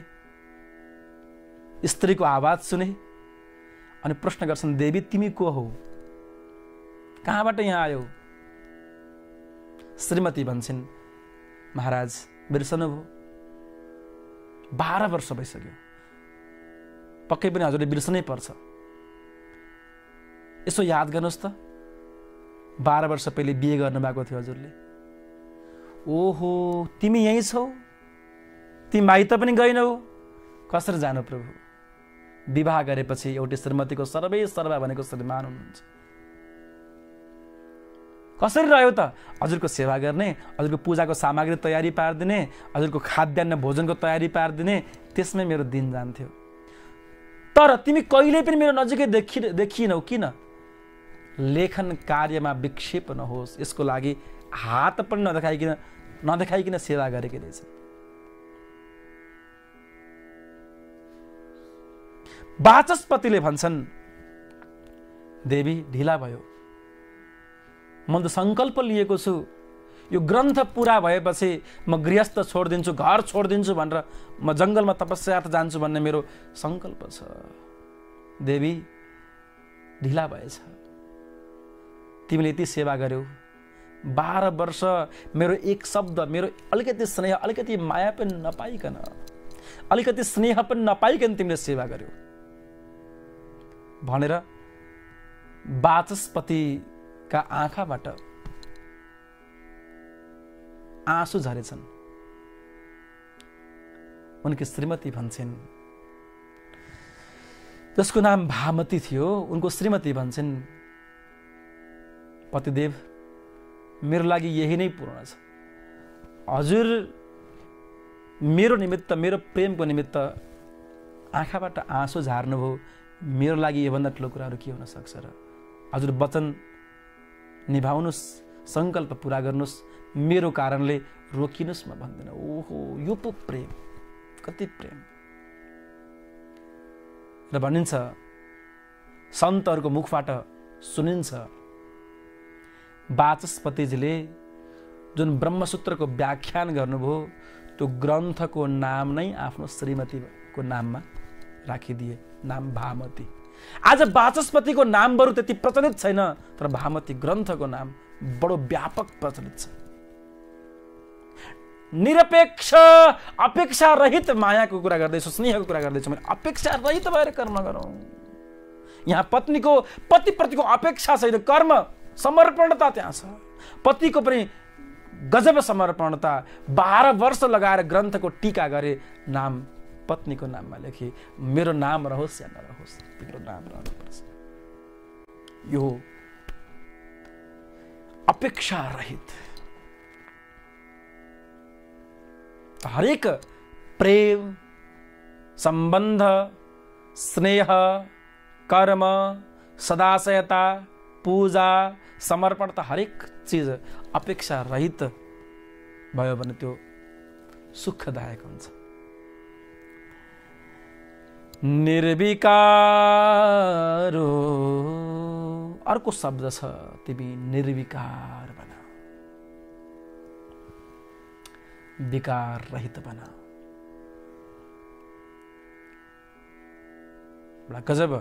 स्त्रीको आवाज सुने, अनि प्रश्न गर्छन्, देवी तिमी को हौ? कहाँबाट यहाँ आयौ? श्रीमती भन्छन्, महाराज बिर्सनु भयो, 12 वर्ष भइसक्यो, पक्कै पनि हजुरले बिर्सनै पर्छ। यसो याद गर्नुहोस् त, 12 वर्ष पहिले बिहे गर्नुभएको थियो हजुरले। ओहो, तिमी यहीँ छौ? तिमी माइत पनि गएनौ? कसरी जानु प्रभु? विवाह गरेपछि एउटी श्रीमतीको सर्वै सर्वा भनेको श्रीमान हुनुहुन्छ। कसरी रह्यो त? हजुरको सेवा गर्ने, हजुरको पूजाको सामग्री तयारी पारिदिने, हजुरको खाद्यान्न भोजनको तयारी पारिदिने, त्यसमै मेरो दिन जान्थ्यो। तर तिमी कहिल्यै पनि मेरो नजिकै देखिनौ किन? लेखन कार्यमा विक्षेप नहोस् यसको लागि हात पनि नदेखाइकन सेवा गरेकी रहेछ। वाचस्पतिले भन्छन्, देवी ढिला भयो, म त सङ्कल्प लिएको छु, यो ग्रन्थ पुरा भएपछि म गृहस्थ छोडिदिन्छु, घर छोडिदिन्छु भनेर म जङ्गलमा तपस्यार्थ जान्छु भन्ने मेरो सङ्कल्प छ। देवी ढिला भएछ, तिमीले यति सेवा गर्यौ, 12 वर्ष मेरो एक शब्द, मेरो अलिकति स्नेह, अलिकति माया पनि नपाइकन, अलिकति स्नेह पनि नपाइकन तिमीले सेवा गर्यौ भनेर वाचस्पतिका आँखाबाट आँसु झरेछन्। उनकी श्रीमती भन्छन्, जसको नाम भामती थियो, उनको श्रीमती भन्छन्, पतिदेव मेरो लागि यही नै पूर्ण छ। हजुर मेरो निमित्त, मेरो प्रेमको निमित्त आँखाबाट आँसु झार्नुभयो, मेरो लागि योभन्दा ठुलो कुराहरू के हुन सक्छ र? हजुर वचन निभाउनुहोस्, सङ्कल्प पुरा गर्नुहोस्, मेरो कारणले रोकिनुहोस् म भन्दिनँ। ओहो, यो पो प्रेम, कति प्रेम! र भनिन्छ, सन्तहरूको मुखबाट सुनिन्छ, वाचस्पतिजीले जुन ब्रह्मसूत्रको व्याख्यान गर्नुभयो त्यो ग्रन्थको नाम नै आफ्नो श्रीमतीको नाममा राखिदिए, नाम भामती। आज वाचस्पतिको नाम बरु त्यति प्रचलित छैन, तर भामती ग्रन्थको नाम बडो व्यापक प्रचलित छ। निरपेक्ष अपेक्षा रहित मायाको कुरा गर्दैछु, स्नेहको कुरा गर्दैछु। मैले अपेक्षा रहित भएर कर्म गरौँ। यहाँ पत्नीको पतिप्रतिको अपेक्षा छैन, कर्म समर्पणता त्यहाँ छ। पतिको पनि गजब समर्पणता। 12 वर्ष लगाएर ग्रन्थको टीका गरे, नाम पत्नीको नाममा लेखे, मेरो नाम रहोस् या नरहोस्, तिम्रो नाम रहनुपर्छ। यो अपेक्षा रहित हरेक प्रेम, सम्बन्ध, स्नेह, कर्म, सदाशयता, पूजा, समर्पणता, हरेक चीज अपेक्षा रहित भयो भने त्यो सुखदायक हुन्छ। निर्विकार अर्को शब्द छ, तिमी निर्विकार बना, विकार रहित बना। बडा गजब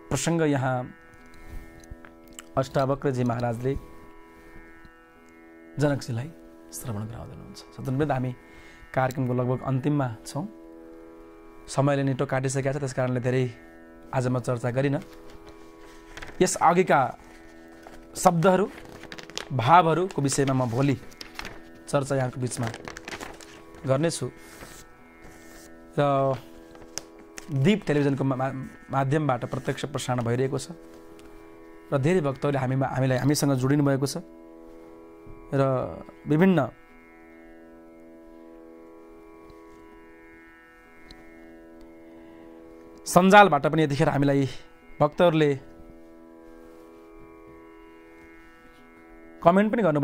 प्रसंग यहाँ अष्टावक्रजी महाराजले जनकजीलाई श्रवण गराउँदैनुहुन्छ। सदनवृन्द, हामी कार्यक्रमको लगभग अन्तिममा छौँ। समयले निटो काटिसकेका छ, त्यसकारणले धेरै आज म चर्चा गरिनँ। यस अघिका शब्दहरू, भावहरूको विषयमा म भोलि चर्चा यहाँको बिचमा गर्नेछु। र दीप टेलिभिजनको माध्यमबाट प्रत्यक्ष प्रसारण भइरहेको छ र धेरै भक्तहरूले हामीसँग जोडिनु भएको छ र विभिन्न सञ्जालबाट पनि यतिखेर हामीलाई भक्तहरूले कमेन्ट पनि गर्नु